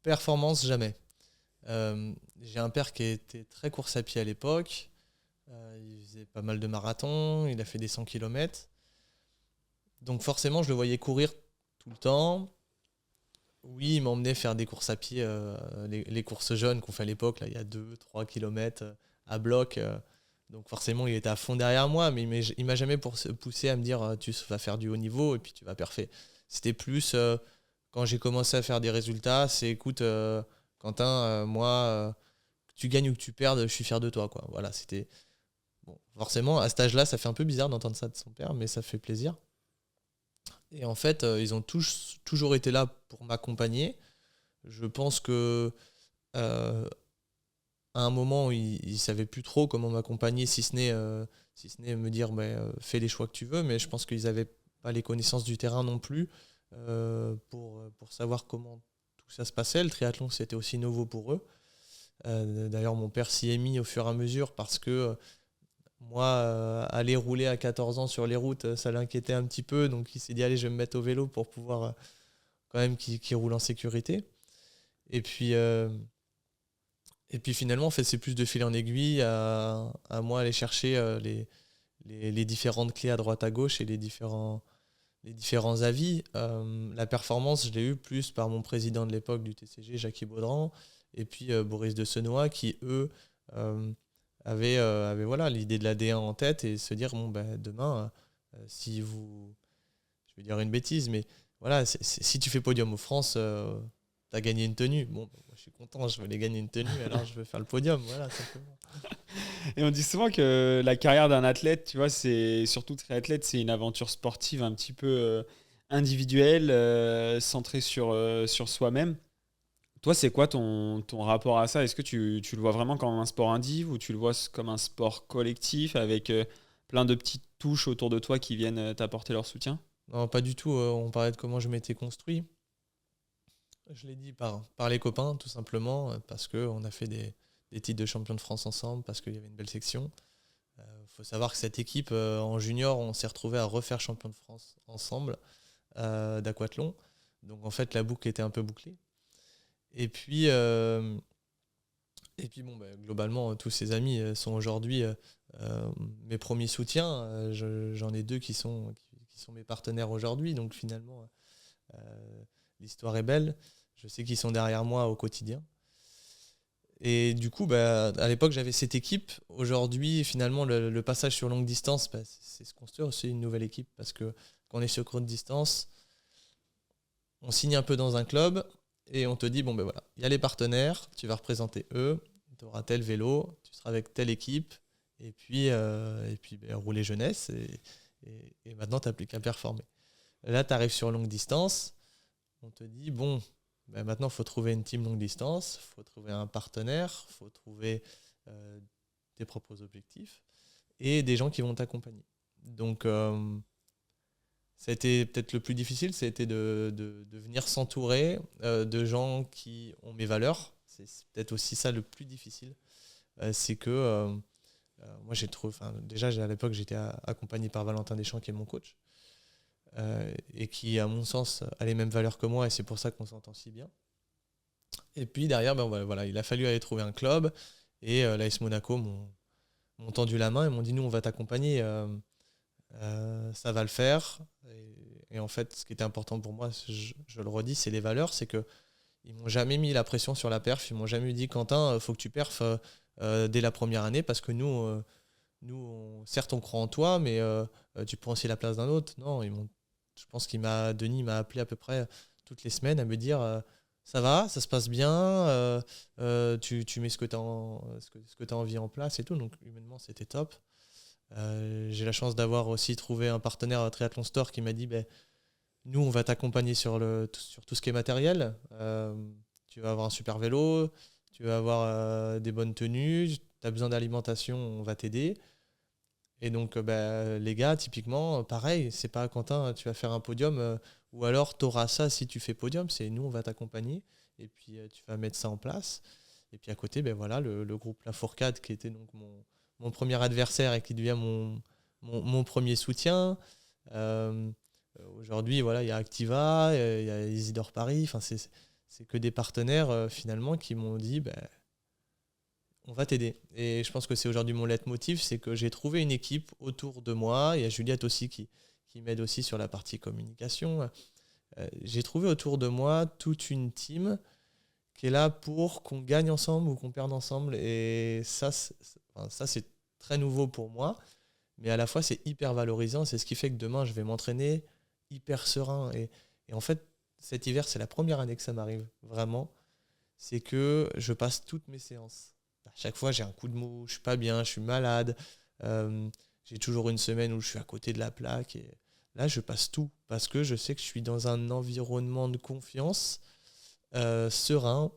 Performance, jamais. J'ai un père qui était très course à pied à l'époque. Il faisait pas mal de marathons, il a fait des 100 km. Donc forcément, je le voyais courir tout le temps. Oui, il m'emmenait faire des courses à pied, les courses jeunes qu'on fait à l'époque, là, il y a 2-3 km à bloc. Donc forcément, il était à fond derrière moi, mais il m'a jamais poussé à me dire tu vas faire du haut niveau et puis tu vas parfait. C'était plus quand j'ai commencé à faire des résultats, c'est écoute, Quentin, moi, que tu gagnes ou que tu perdes, je suis fier de toi, quoi. Voilà, c'était. Bon, forcément, à cet âge-là, ça fait un peu bizarre d'entendre ça de son père, mais ça fait plaisir. Et en fait, ils ont toujours été là pour m'accompagner. Je pense que euh, à un moment, où ils ne savaient plus trop comment m'accompagner, si ce n'est me dire bah, fais les choix que tu veux, mais je pense qu'ils n'avaient pas les connaissances du terrain non plus pour savoir comment tout ça se passait. Le triathlon, c'était aussi nouveau pour eux. D'ailleurs, mon père s'y est mis au fur et à mesure parce que moi, aller rouler à 14 ans sur les routes, ça l'inquiétait un petit peu. Donc, il s'est dit, allez, je vais me mettre au vélo pour pouvoir quand même qu'il roule en sécurité. Et puis, euh, et puis finalement, en fait, c'est plus de fil en aiguille à moi aller chercher les différentes clés à droite à gauche et les différents avis. La performance, je l'ai eu plus par mon président de l'époque du TCG, Jackie Baudran, et puis Boris de Senois, qui, eux, euh, avaient voilà, l'idée de la D1 en tête et se dire, bon, ben, demain, si vous... Je vais dire une bêtise, mais voilà, si tu fais podium aux France, tu as gagné une tenue. Bon, ben, moi, je suis content, je voulais gagner une tenue, alors je veux faire le podium, voilà, simplement. Et on dit souvent que la carrière d'un athlète, tu vois, c'est surtout triathlète, c'est une aventure sportive un petit peu individuelle, centrée sur soi-même. Toi, c'est quoi ton rapport à ça? Est-ce que tu le vois vraiment comme un sport indiv ou tu le vois comme un sport collectif avec plein de petites touches autour de toi qui viennent t'apporter leur soutien? Non, pas du tout. On parlait de comment je m'étais construit. Je l'ai dit par les copains, tout simplement, parce qu'on a fait des titres de champion de France ensemble, parce qu'il y avait une belle section. Il faut savoir que cette équipe, en junior, on s'est retrouvé à refaire champion de France ensemble d'aquathlon. Donc en fait, la boucle était un peu bouclée. Et puis, bon, bah, globalement, tous ces amis sont aujourd'hui mes premiers soutiens. J'en ai deux qui sont mes partenaires aujourd'hui. Donc finalement, l'histoire est belle. Je sais qu'ils sont derrière moi au quotidien. Et du coup, bah, à l'époque, j'avais cette équipe. Aujourd'hui, finalement, le passage sur longue distance, bah, c'est se construire aussi une nouvelle équipe. Parce que quand on est sur courte distance, on signe un peu dans un club et on te dit, bon ben voilà, il y a les partenaires, tu vas représenter eux, tu auras tel vélo, tu seras avec telle équipe, et puis ben, rouler jeunesse, et maintenant, tu n'as plus qu'à performer. Là, tu arrives sur longue distance, on te dit, bon, ben maintenant, il faut trouver une team longue distance, il faut trouver un partenaire, il faut trouver euh, tes propres objectifs, et des gens qui vont t'accompagner. Donc, ça a été peut-être le plus difficile, ça a été de venir s'entourer de gens qui ont mes valeurs. C'est peut-être aussi ça le plus difficile. C'est que moi, j'ai trouvé. Déjà, à l'époque, j'étais accompagné par Valentin Deschamps, qui est mon coach, et qui, à mon sens, a les mêmes valeurs que moi, et c'est pour ça qu'on s'entend si bien. Et puis derrière, ben, voilà, il a fallu aller trouver un club, et l'AS Monaco m'ont tendu la main et m'ont dit nous, on va t'accompagner. Ça va le faire. Et en fait, ce qui était important pour moi, je le redis, c'est les valeurs. C'est que ils m'ont jamais mis la pression sur la perf. Ils m'ont jamais dit Quentin, faut que tu perfs dès la première année parce que certes, on croit en toi, mais tu prends aussi la place d'un autre. Non, je pense Denis m'a appelé à peu près toutes les semaines à me dire ça va, ça se passe bien, tu mets ce que t'as envie en place et tout, donc humainement c'était top. J'ai la chance d'avoir aussi trouvé un partenaire Triathlon Store qui m'a dit nous on va t'accompagner sur tout ce qui est matériel. Tu vas avoir un super vélo, tu vas avoir des bonnes tenues, tu as besoin d'alimentation, on va t'aider. Et donc, les gars, typiquement, pareil, c'est pas Quentin, tu vas faire un podium, ou alors tu auras ça si tu fais podium, c'est nous, on va t'accompagner, et puis tu vas mettre ça en place. Et puis à côté, voilà, le groupe La Fourcade, qui était donc mon premier adversaire et qui devient mon premier soutien. Euh, Aujourd'hui, voilà, il y a Activa, il y a Isidore Paris, enfin, c'est que des partenaires finalement qui m'ont dit on va t'aider. Et je pense que c'est aujourd'hui mon leitmotiv, c'est que j'ai trouvé une équipe autour de moi. Il y a Juliette aussi qui m'aide aussi sur la partie communication. J'ai trouvé autour de moi toute une team qui est là pour qu'on gagne ensemble ou qu'on perde ensemble. Et ça, c'est très nouveau pour moi. Mais à la fois, c'est hyper valorisant. C'est ce qui fait que demain, je vais m'entraîner hyper serein. Et en fait, cet hiver, c'est la première année que ça m'arrive, vraiment. C'est que je passe toutes mes séances. À chaque fois, j'ai un coup de mou, je suis pas bien, je suis malade. J'ai toujours une semaine où je suis à côté de la plaque. Et là, je passe tout parce que je sais que je suis dans un environnement de confiance, serein,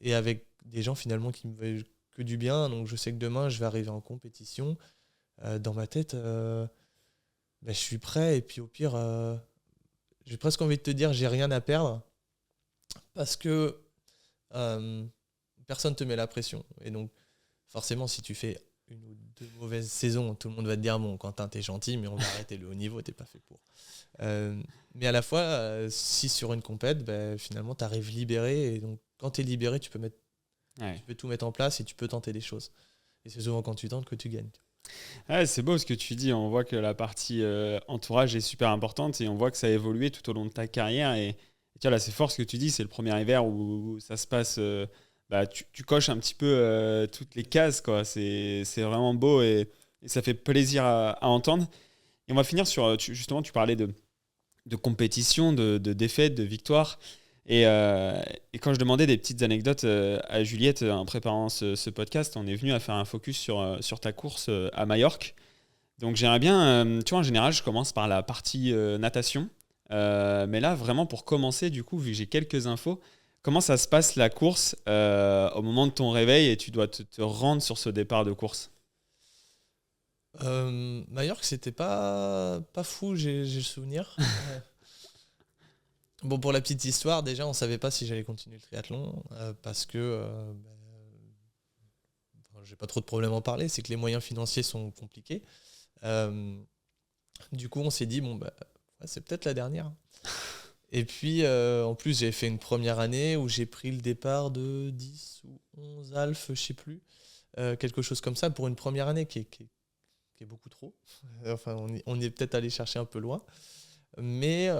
et avec des gens finalement qui me veulent que du bien. Donc, je sais que demain, je vais arriver en compétition. Dans ma tête, je suis prêt. Et puis, au pire, j'ai presque envie de te dire, j'ai rien à perdre parce que personne te met la pression. Et donc, forcément, si tu fais une ou deux mauvaises saisons, tout le monde va te dire bon, Quentin, t'es gentil, mais on va arrêter le haut niveau, t'es pas fait pour. Mais à la fois, si sur une compète, finalement, t'arrives libéré. Et donc, quand t'es libéré, tu peux tout mettre en place et tu peux tenter des choses. Et c'est souvent quand tu tentes que tu gagnes. Ouais, c'est beau ce que tu dis. On voit que la partie entourage est super importante et on voit que ça a évolué tout au long de ta carrière. Et tiens, là, c'est fort ce que tu dis. C'est le premier hiver où ça se passe. Tu coches un petit peu toutes les cases, quoi. C'est vraiment beau et ça fait plaisir à entendre. Et on va finir sur. Justement, tu parlais de compétition, de défaite, de victoire. Et quand je demandais des petites anecdotes à Juliette en préparant ce podcast, on est venu à faire un focus sur ta course à Majorque. Donc j'aimerais bien, tu vois, en général, je commence par la partie natation. Mais là, vraiment pour commencer, du coup, vu que j'ai quelques infos, comment ça se passe la course au moment de ton réveil et tu dois te rendre sur ce départ de course? Majorque, c'était pas fou, j'ai le souvenir. Bon, pour la petite histoire, déjà, on savait pas si j'allais continuer le triathlon parce que j'ai pas trop de problèmes à en parler, c'est que les moyens financiers sont compliqués. Euh, du coup, on s'est dit, ouais, c'est peut-être la dernière. Et puis, en plus, j'ai fait une première année où j'ai pris le départ de 10 ou 11 alphes, je sais plus, quelque chose comme ça, pour une première année qui est beaucoup trop. Enfin, on est peut-être allé chercher un peu loin. Mais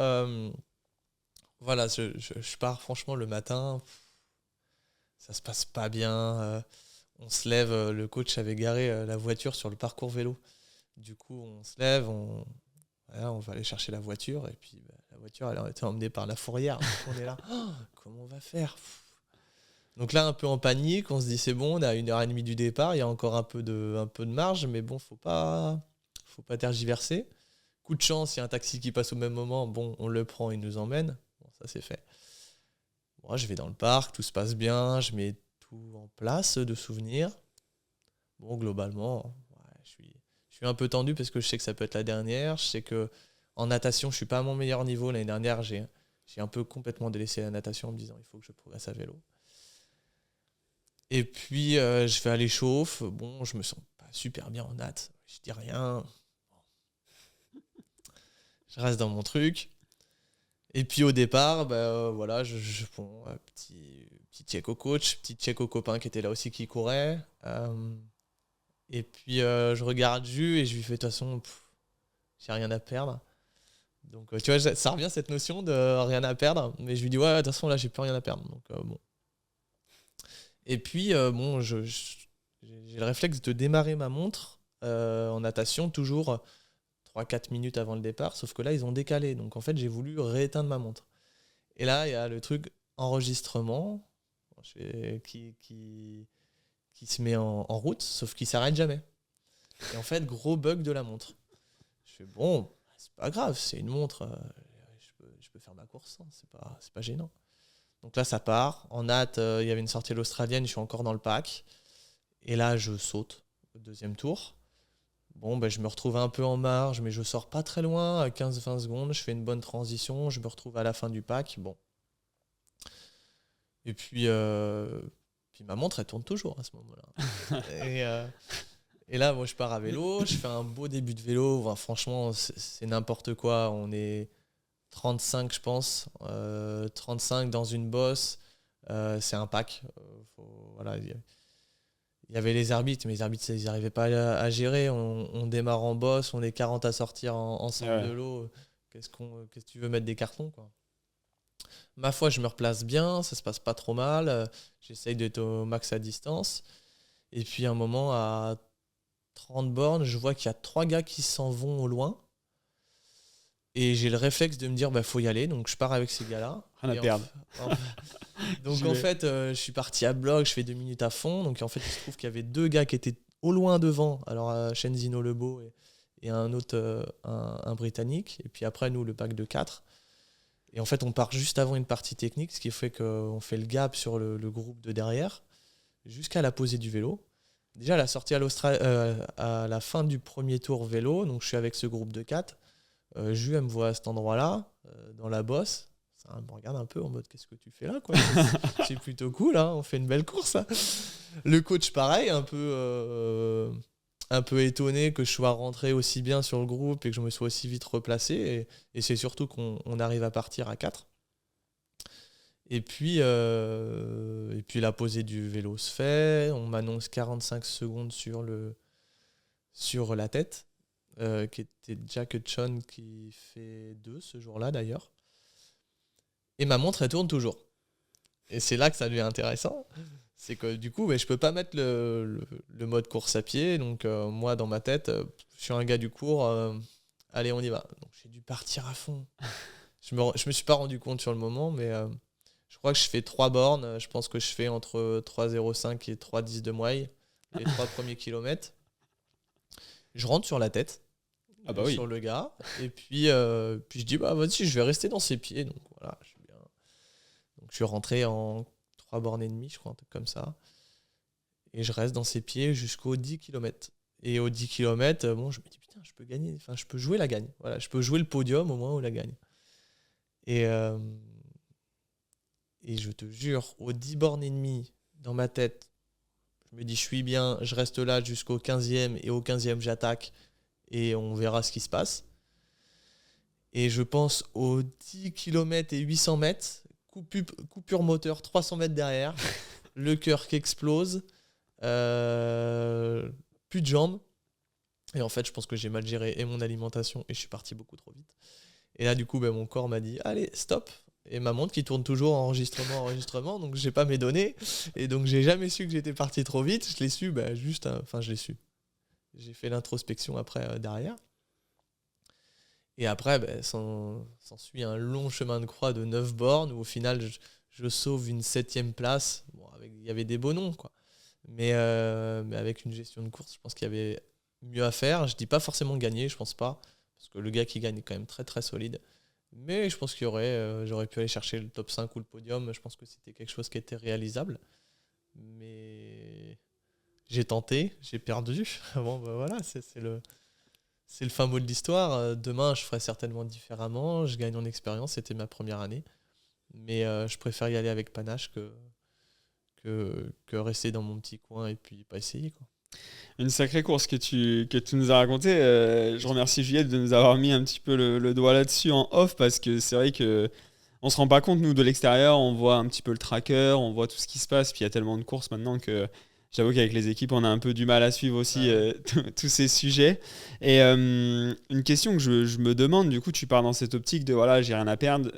voilà, je pars franchement le matin, ça se passe pas bien. On se lève, le coach avait garé la voiture sur le parcours vélo. Du coup, on se lève, voilà, on va aller chercher la voiture. Et puis, la voiture, elle a été emmenée par la fourrière. Donc, on est là, oh, comment on va faire? Donc là, un peu en panique, on se dit c'est bon, on est à 1h30 du départ, il y a encore un peu de marge, mais bon, faut pas tergiverser. Coup de chance, il y a un taxi qui passe au même moment, bon, on le prend, il nous emmène. Bon, ça c'est fait. Moi, je vais dans le parc, tout se passe bien, je mets tout en place de souvenirs. Bon, globalement, ouais, je suis un peu tendu parce que je sais que ça peut être la dernière. Je sais que en natation, je suis pas à mon meilleur niveau. L'année dernière, j'ai un peu complètement délaissé la natation en me disant il faut que je progresse à vélo. Et puis, je vais à l'échauffe. Bon, je me sens pas super bien en natte. Je dis rien. Je reste dans mon truc. Et puis au départ, voilà, bon, petit check au coach, petit check au copain qui était là aussi qui courait. Et puis je regarde Jus et je lui fais de toute façon, j'ai rien à perdre. Donc tu vois, ça revient cette notion de rien à perdre. Mais je lui dis ouais, de toute façon là, j'ai plus rien à perdre. Donc bon. Et puis bon, j'ai le réflexe de démarrer ma montre en natation toujours 3-4 minutes avant le départ. Sauf que là, ils ont décalé. Donc en fait, j'ai voulu rééteindre ma montre. Et là, il y a le truc, enregistrement qui se met en route, sauf qu'il s'arrête jamais. Et en fait, gros bug de la montre. Je fais bon, c'est pas grave, c'est une montre, je peux faire ma course, hein, c'est pas gênant. Donc là, ça part. En hâte, il y avait une sortie de l'Australienne, je suis encore dans le pack. Et là, je saute au deuxième tour. Bon, je me retrouve un peu en marge, mais je sors pas très loin, à 15-20 secondes. Je fais une bonne transition, je me retrouve à la fin du pack. Bon. Et puis ma montre, elle tourne toujours à ce moment-là. Et là, moi, je pars à vélo, je fais un beau début de vélo. Enfin, franchement, c'est n'importe quoi. On est 35, je pense. 35 dans une bosse. C'est un pack. Voilà, il y avait les arbitres, mais les arbitres, ils n'arrivaient pas à gérer. On démarre en bosse, on est 40 à sortir en centre de l'eau. Qu'est-ce que tu veux mettre des cartons, quoi. Ma foi, je me replace bien, ça se passe pas trop mal. J'essaye d'être au max à distance. Et puis, à un moment, à 30 bornes, je vois qu'il y a 3 gars qui s'en vont au loin. Et j'ai le réflexe de me dire, faut y aller. Donc, je pars avec ces gars-là. Rien à perdre. Donc, en fait, je suis parti à bloc, je fais 2 minutes à fond. Donc, en fait, il se trouve qu'il y avait 2 gars qui étaient au loin devant. Alors, Shenzino Lebo et un autre, un Britannique. Et puis après, nous, le pack de 4. Et en fait, on part juste avant une partie technique, ce qui fait qu'on fait le gap sur le groupe de derrière, jusqu'à la posée du vélo. Déjà, à la sortie à la fin du premier tour vélo, donc je suis avec ce groupe de 4. Ju, elle me voit à cet endroit-là, dans la bosse. Ça me regarde un peu en mode, qu'est-ce que tu fais là, quoi. C'est plutôt cool, hein, on fait une belle course. Hein. Le coach, pareil, un peu étonné que je sois rentré aussi bien sur le groupe et que je me sois aussi vite replacé. Et c'est surtout qu'on arrive à partir à 4. Et puis la posée du vélo se fait. On m'annonce 45 secondes sur la tête, qui était Jack Chon qui fait 2 ce jour-là d'ailleurs. Et ma montre, elle tourne toujours. Et c'est là que ça devient intéressant. C'est que du coup, je peux pas mettre le mode course à pied. Donc moi, dans ma tête, je suis un gars du cours. Allez, on y va. Donc j'ai dû partir à fond. Je me suis pas rendu compte sur le moment, mais je crois que je fais 3 bornes. Je pense que je fais entre 3,05 et 3,10 de moyenne les 3 premiers kilomètres. Je rentre sur la tête, sur le gars. Et puis je dis, vas-y, je vais rester dans ses pieds. Donc voilà, je suis bien. Donc je suis rentré en 3 bornes et demie, je crois, un truc comme ça. Et je reste dans ses pieds jusqu'aux 10 km. Et aux 10 km, je me dis, putain, je peux gagner. Enfin, je peux jouer la gagne. Voilà, je peux jouer le podium au moins ou la gagne. Et je te jure, aux 10 bornes et demie, dans ma tête, je me dis, je suis bien, je reste là jusqu'au 15e. Et au 15e, j'attaque. Et on verra ce qui se passe. Et je pense aux 10 km et 800 mètres, coupure moteur 300 mètres derrière, le cœur qui explose, plus de jambes. Et en fait, je pense que j'ai mal géré et mon alimentation et je suis parti beaucoup trop vite. Et là, du coup, mon corps m'a dit, allez, stop. Et ma montre qui tourne toujours enregistrement, donc j'ai pas mes données. Et donc, j'ai jamais su que j'étais parti trop vite. Je l'ai su, je l'ai su. J'ai fait l'introspection après, derrière. Et après, s'ensuit un long chemin de croix de 9 bornes où au final, je sauve une 7e place. Bon, il y avait des beaux noms, quoi. Mais avec une gestion de course, je pense qu'il y avait mieux à faire. Je dis pas forcément gagner, je pense pas. Parce que le gars qui gagne est quand même très très solide. Mais je pense j'aurais pu aller chercher le top 5 ou le podium. Je pense que c'était quelque chose qui était réalisable. Mais j'ai tenté, j'ai perdu. Bon, voilà, c'est le fin mot de l'histoire. Demain, je ferai certainement différemment. Je gagne en expérience. C'était ma première année. Mais je préfère y aller avec panache que rester dans mon petit coin et puis pas essayer, quoi. Une sacrée course que tu nous as raconté. Je remercie Juliette de nous avoir mis un petit peu le doigt là-dessus en off, parce que c'est vrai que on se rend pas compte, nous, de l'extérieur. On voit un petit peu le tracker, on voit tout ce qui se passe. Puis il y a tellement de courses maintenant que j'avoue qu'avec les équipes, on a un peu du mal à suivre aussi tous ces sujets. Et une question que je me demande, du coup, tu pars dans cette optique de voilà, j'ai rien à perdre.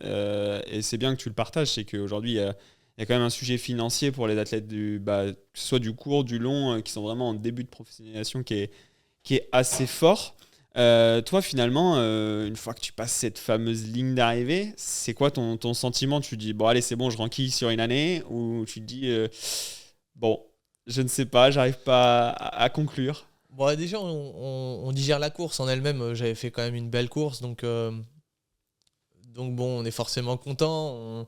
Et c'est bien que tu le partages. C'est qu'aujourd'hui, il y a quand même un sujet financier pour les athlètes, que ce soit du court, du long, qui sont vraiment en début de professionnalisation, qui est assez fort. Toi, finalement, une fois que tu passes cette fameuse ligne d'arrivée, c'est quoi ton sentiment? Tu te dis, bon, allez, c'est bon, je renquille sur une année, ou tu te dis, bon, je ne sais pas, j'arrive pas à conclure. Bon, déjà, on digère la course en elle-même. J'avais fait quand même une belle course, donc bon, on est forcément content.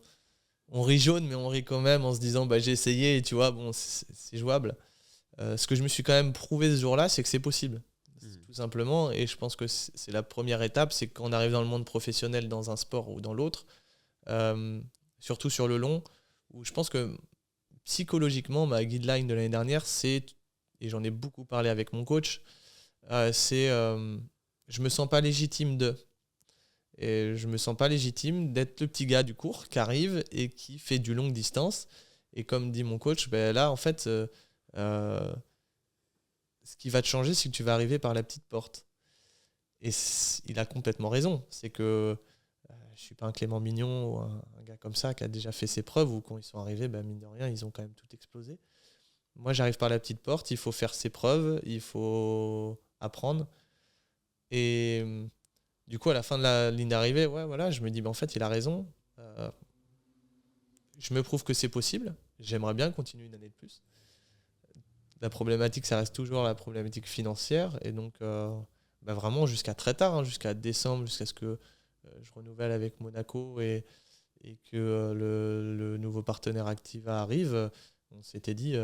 On rit jaune, mais on rit quand même en se disant, bah, j'ai essayé, et tu vois, bon, c'est jouable. Ce que je me suis quand même prouvé ce jour-là, c'est que c'est possible, tout simplement. Et je pense que c'est la première étape, c'est quand on arrive dans le monde professionnel, dans un sport ou dans l'autre, euh, surtout sur le long, où je pense que psychologiquement, ma guideline de l'année dernière, et j'en ai beaucoup parlé avec mon coach, je me sens pas légitime de. Et je me sens pas légitime d'être le petit gars du cours qui arrive et qui fait du longue distance. Et comme dit mon coach, ben là, en fait, euh, ce qui va te changer, c'est que tu vas arriver par la petite porte. Et il a complètement raison. C'est que je suis pas un Clément Mignon ou un gars comme ça qui a déjà fait ses preuves ou quand ils sont arrivés, ben mine de rien, ils ont quand même tout explosé. Moi, j'arrive par la petite porte, il faut faire ses preuves, il faut apprendre. Et du coup, à la fin de la ligne d'arrivée, ouais, voilà, je me dis, ben, en fait, il a raison. Euh, je me prouve que c'est possible. J'aimerais bien continuer une année de plus. La problématique, ça reste toujours la problématique financière. Et donc, bah vraiment jusqu'à très tard, hein, jusqu'à décembre, jusqu'à ce que je renouvelle avec Monaco et que le nouveau partenaire Activa arrive, on s'était dit,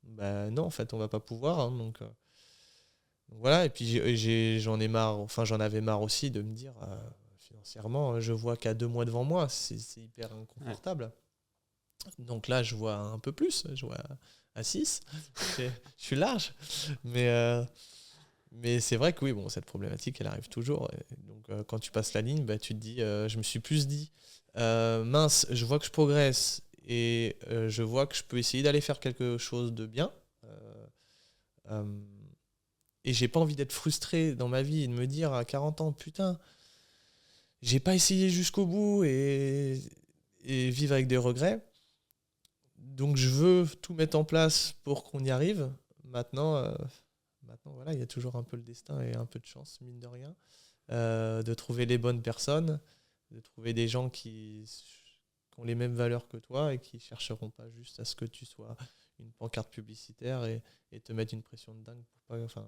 bah non, en fait, on va pas pouvoir. Hein, donc voilà, et puis j'en ai marre, enfin j'en avais marre aussi de me dire, financièrement, je vois qu'à 2 mois devant moi, c'est hyper Ouais. inconfortable. Donc là, je vois un peu plus, je vois à 6. Je suis large. Mais, euh, mais c'est vrai que oui, bon, cette problématique, elle arrive toujours. Et donc quand tu passes la ligne, bah, tu te dis, je me suis plus dit, mince, je vois que je progresse et je vois que je peux essayer d'aller faire quelque chose de bien. Euh, euh, et j'ai pas envie d'être frustré dans ma vie et de me dire à 40 ans, putain, j'ai pas essayé jusqu'au bout et vivre avec des regrets. Donc je veux tout mettre en place pour qu'on y arrive. Maintenant, voilà, il y a toujours un peu le destin et un peu de chance, mine de rien, de trouver les bonnes personnes, de trouver des gens qui ont les mêmes valeurs que toi et qui chercheront pas juste à ce que tu sois une pancarte publicitaire et te mettre une pression de dingue pour pas, enfin,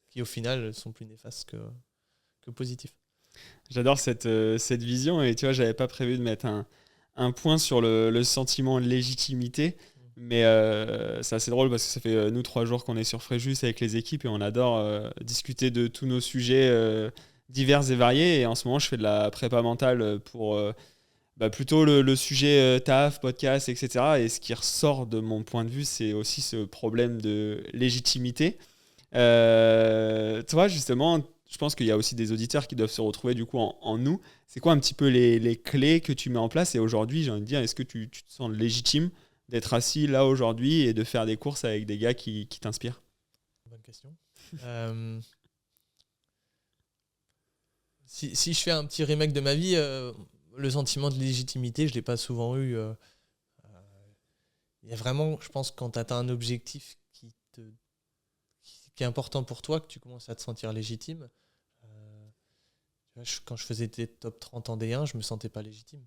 qui au final sont plus néfastes que positifs. J'adore cette vision et tu vois, j'avais pas prévu de mettre un point sur le sentiment de légitimité, mais c'est assez drôle parce que ça fait nous 3 jours qu'on est sur Fréjus avec les équipes et on adore discuter de tous nos sujets divers et variés. Et en ce moment, je fais de la prépa mentale pour bah, plutôt le sujet taf, podcast, etc. Et ce qui ressort de mon point de vue, c'est aussi ce problème de légitimité. Toi, justement, je pense qu'il y a aussi des auditeurs qui doivent se retrouver du coup en nous. C'est quoi un petit peu les clés que tu mets en place? Et aujourd'hui, j'ai envie de dire, est-ce que tu te sens légitime d'être assis là aujourd'hui et de faire des courses avec des gars qui t'inspirent? Bonne question. Euh, si je fais un petit remake de ma vie, le sentiment de légitimité, je l'ai pas souvent eu. Il y a vraiment, je pense, quand tu atteins un objectif qui est important pour toi, que tu commences à te sentir légitime. Euh, tu vois, quand je faisais des top 30 en D1, je me sentais pas légitime.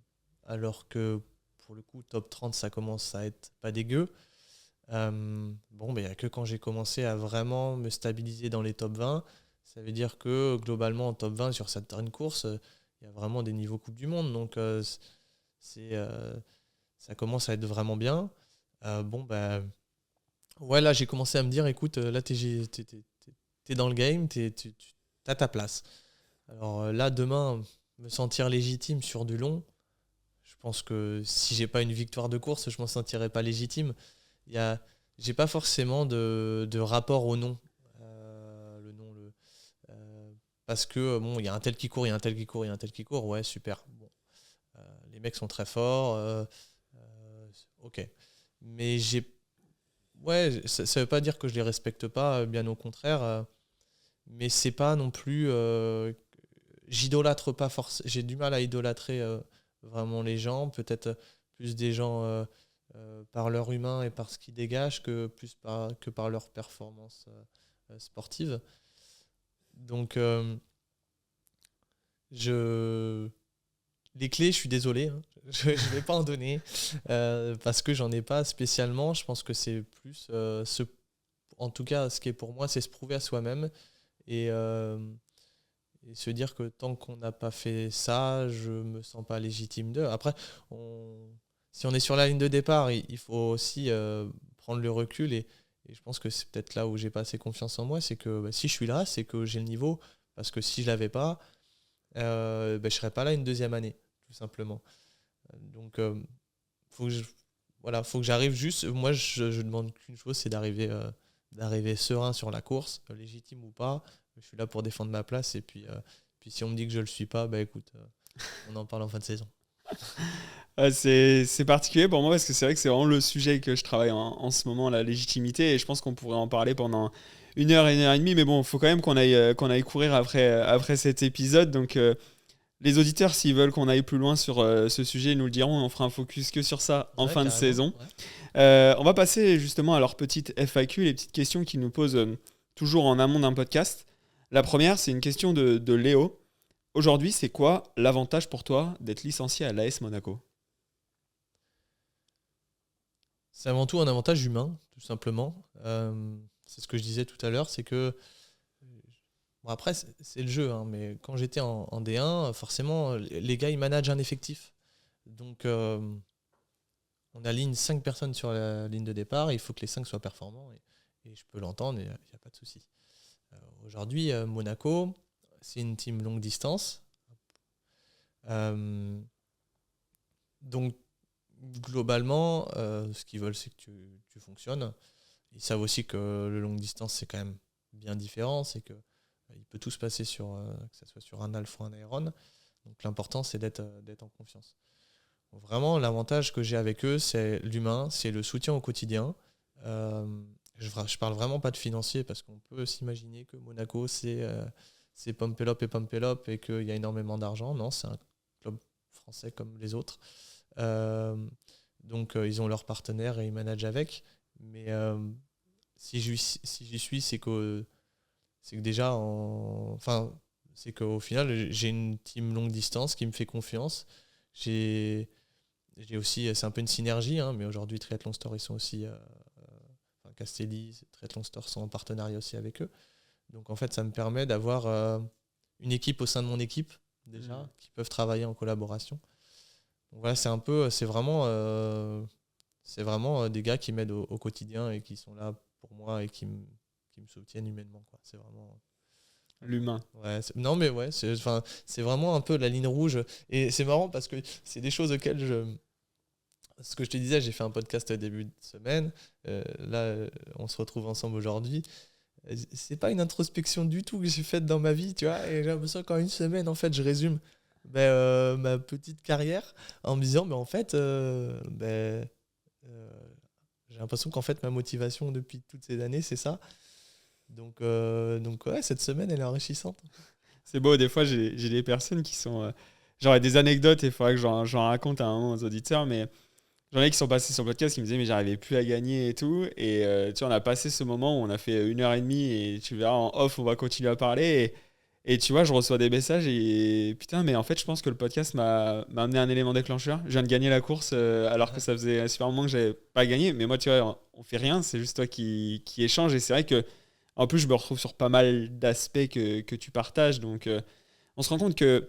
Alors que pour le coup, top 30, ça commence à être pas dégueu. Bon, il n'y a que quand j'ai commencé à vraiment me stabiliser dans les top 20, ça veut dire que globalement, en top 20, sur certaines courses, il y a vraiment des niveaux Coupe du Monde. Donc, c'est, euh, ça commence à être vraiment bien. Bon, ouais, là, j'ai commencé à me dire, écoute, là, t'es dans le game, t'as ta place. Alors là, demain, me sentir légitime sur du long, je pense que si j'ai pas une victoire de course, je m'en sentirai pas légitime. Il y a, j'ai pas forcément de rapport au nom. Le nom, euh, parce que bon, il y a un tel qui court, il y a un tel qui court, il y a un tel qui court. Ouais, super. Bon, les mecs sont très forts. Ok. Mais ouais, ça veut pas dire que je les respecte pas, bien au contraire. Mais c'est pas non plus. J'idolâtre pas forcément. J'ai du mal à idolâtrer vraiment les gens. Peut-être plus des gens par leur humain et par ce qu'ils dégagent que par leur performance sportive. Donc, les clés, je suis désolé, hein, je ne vais pas en donner parce que j'en ai pas spécialement. Je pense que c'est plus, en tout cas, ce qui est pour moi, c'est se prouver à soi-même et, se dire que tant qu'on n'a pas fait ça, je me sens pas légitime de. Après, si on est sur la ligne de départ, il faut aussi prendre le recul et je pense que c'est peut-être là où j'ai pas assez confiance en moi, c'est que si je suis là, c'est que j'ai le niveau, parce que si je l'avais pas, je serais pas là une deuxième année, tout simplement. Donc, faut que faut que j'arrive juste. Moi, je demande qu'une chose, c'est d'arriver serein sur la course, légitime ou pas. Je suis là pour défendre ma place et puis si on me dit que je le suis pas, écoute, on en parle en fin de saison. C'est particulier pour moi parce que c'est vrai que c'est vraiment le sujet que je travaille en ce moment, la légitimité, et je pense qu'on pourrait en parler pendant 1 heure, 1 heure et demie, mais bon, il faut quand même qu'on aille courir après cet épisode. Donc, les auditeurs, s'ils veulent qu'on aille plus loin sur ce sujet, ils nous le diront, on fera un focus que sur ça en Ouais, fin de carrément. saison. Ouais. On va passer justement à leur petite FAQ, les petites questions qu'ils nous posent toujours en amont d'un podcast. La première, c'est une question de Léo. Aujourd'hui, c'est quoi l'avantage pour toi d'être licencié à l'AS Monaco? C'est avant tout un avantage humain, tout simplement. C'est ce que je disais tout à l'heure, c'est que bon, après c'est le jeu, hein, mais quand j'étais en D1, forcément les gars ils managent un effectif. Donc on aligne 5 personnes sur la ligne de départ, il faut que les 5 soient performants et je peux l'entendre, il n'y a pas de souci. Aujourd'hui, Monaco, c'est une team longue distance. Euh, donc, globalement, ce qu'ils veulent, c'est que tu fonctionnes. Ils savent aussi que le longue distance, c'est quand même bien différent. C'est que il peut tout se passer que ce soit sur un alpha ou un aéron. Donc, l'important, c'est d'être en confiance. Donc, vraiment, l'avantage que j'ai avec eux, c'est l'humain, c'est le soutien au quotidien. Euh, je parle vraiment pas de financier parce qu'on peut s'imaginer que Monaco, c'est Pompelop et Pompelop et qu'il y a énormément d'argent. Non, c'est un club français comme les autres. Euh, donc, ils ont leurs partenaires et ils managent avec. Mais si j'y suis, c'est que déjà, enfin, c'est qu'au final, j'ai une team longue distance qui me fait confiance. J'ai aussi, c'est un peu une synergie, hein, mais aujourd'hui, Triathlon Store, ils sont aussi, enfin, Castelli, Triathlon Store sont en partenariat aussi avec eux. Donc en fait, ça me permet d'avoir une équipe au sein de mon équipe, déjà, qui peuvent travailler en collaboration. Donc voilà, c'est vraiment des gars qui m'aident au quotidien et qui sont là pour moi et qui me soutiennent humainement, quoi. C'est vraiment L'humain. ouais, non mais ouais, c'est vraiment un peu la ligne rouge et c'est marrant parce que c'est des choses auxquelles ce que je te disais, j'ai fait un podcast début de semaine. Là, on se retrouve ensemble aujourd'hui. C'est pas une introspection du tout que j'ai faite dans ma vie, tu vois. Et j'ai l'impression qu'en une semaine, en fait, je résume ma petite carrière en me disant, mais en fait, j'ai l'impression qu'en fait, ma motivation depuis toutes ces années, c'est ça. Donc ouais, cette semaine, elle est enrichissante. C'est beau, des fois, j'ai des personnes qui sont. J'aurais des anecdotes et il faudrait que j'en raconte à un moment aux auditeurs, mais j'en ai qui sont passés sur le podcast qui me disaient, mais j'arrivais plus à gagner et tout. Et tu vois, on a passé ce moment où on a fait 1 heure et demie et tu verras en off, on va continuer à parler. Et tu vois, je reçois des messages et putain, mais en fait, je pense que le podcast m'a amené un élément déclencheur. Je viens de gagner la course alors que ça faisait un super moment que j'avais pas gagné. Mais moi, tu vois, on fait rien, c'est juste toi qui échange. Et c'est vrai que, en plus, je me retrouve sur pas mal d'aspects que tu partages. Donc, on se rend compte que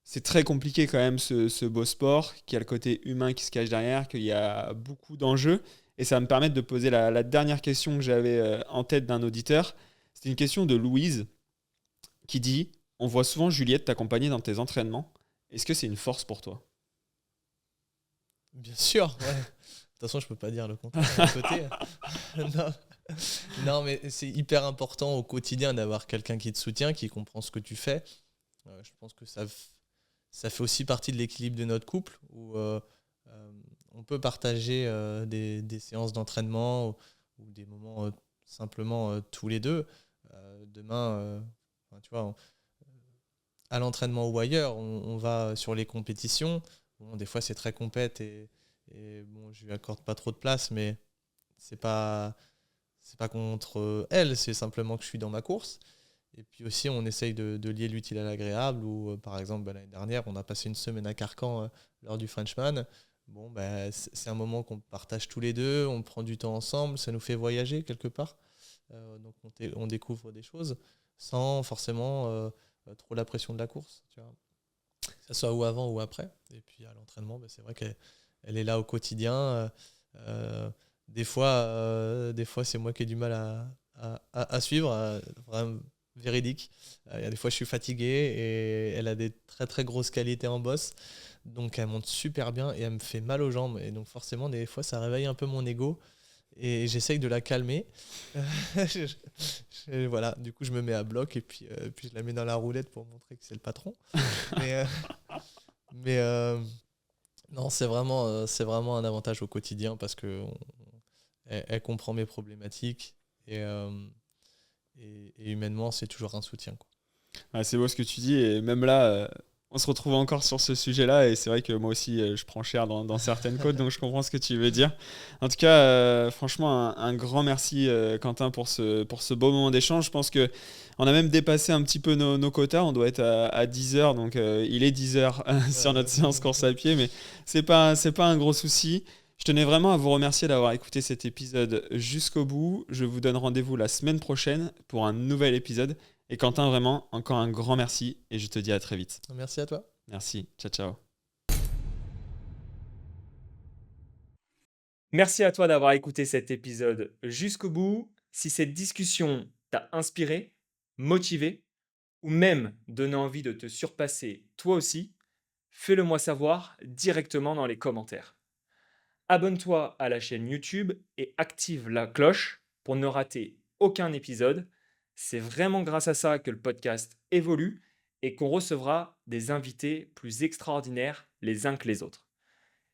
c'est très compliqué quand même ce beau sport, qu'il y a le côté humain qui se cache derrière, qu'il y a beaucoup d'enjeux. Et ça va me permettre de poser la dernière question que j'avais en tête d'un auditeur. C'était une question de Louise qui dit: On voit souvent Juliette t'accompagner dans tes entraînements. Est-ce que c'est une force pour toi? Bien sûr, ouais. De toute façon, je peux pas dire le contraire de mon côté. Non. Non, mais c'est hyper important au quotidien d'avoir quelqu'un qui te soutient, qui comprend ce que tu fais. Je pense que ça fait aussi partie de l'équilibre de notre couple où on peut partager des séances d'entraînement ou des moments simplement tous les deux. Demain, enfin, tu vois, à l'entraînement ou ailleurs, on va sur les compétitions. Bon, des fois, c'est très compète et bon, je lui accorde pas trop de place, mais c'est pas contre elle, c'est simplement que je suis dans ma course. Et puis aussi, on essaye de lier l'utile à l'agréable. Ou par exemple, l'année dernière, on a passé une semaine à Carcan lors du Frenchman. Bon, c'est un moment qu'on partage tous les deux, on prend du temps ensemble, ça nous fait voyager quelque part. Donc on découvre des choses sans forcément trop la pression de la course, tu vois. Que ce soit ou avant ou après. Et puis à l'entraînement, c'est vrai qu'elle est là au quotidien. Des fois, c'est moi qui ai du mal à suivre, vraiment véridique. Il y a des fois, je suis fatigué et elle a des très très grosses qualités en bosse. Donc elle monte super bien et elle me fait mal aux jambes. Et donc forcément, des fois, ça réveille un peu mon ego. Et j'essaye de la calmer. Voilà, du coup, je me mets à bloc et puis je la mets dans la roulette pour montrer que c'est le patron. Mais, mais non, c'est vraiment un avantage au quotidien parce que elle comprend mes problématiques et humainement, c'est toujours un soutien, quoi. Ah, c'est beau ce que tu dis, et même là, on se retrouve encore sur ce sujet-là, et c'est vrai que moi aussi, je prends cher dans certaines côtes, donc je comprends ce que tu veux dire. En tout cas, franchement, un grand merci, Quentin, pour ce beau moment d'échange. Je pense que on a même dépassé un petit peu nos quotas, on doit être à 10 heures, donc il est 10 heures sur notre séance course à pied, mais c'est pas un gros souci. Je tenais vraiment à vous remercier d'avoir écouté cet épisode jusqu'au bout. Je vous donne rendez-vous la semaine prochaine pour un nouvel épisode. Et Quentin, vraiment, encore un grand merci et je te dis à très vite. Merci à toi. Merci, ciao ciao. Merci à toi d'avoir écouté cet épisode jusqu'au bout. Si cette discussion t'a inspiré, motivé ou même donné envie de te surpasser toi aussi, fais-le moi savoir directement dans les commentaires. Abonne-toi à la chaîne YouTube et active la cloche pour ne rater aucun épisode. C'est vraiment grâce à ça que le podcast évolue et qu'on recevra des invités plus extraordinaires les uns que les autres.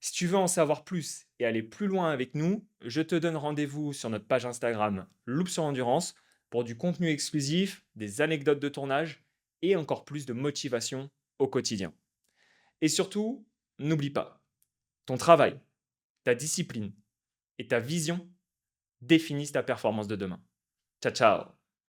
Si tu veux en savoir plus et aller plus loin avec nous, je te donne rendez-vous sur notre page Instagram Loop sur Endurance pour du contenu exclusif, des anecdotes de tournage et encore plus de motivation au quotidien. Et surtout, n'oublie pas, ton travail, ta discipline et ta vision définissent ta performance de demain. Ciao ciao.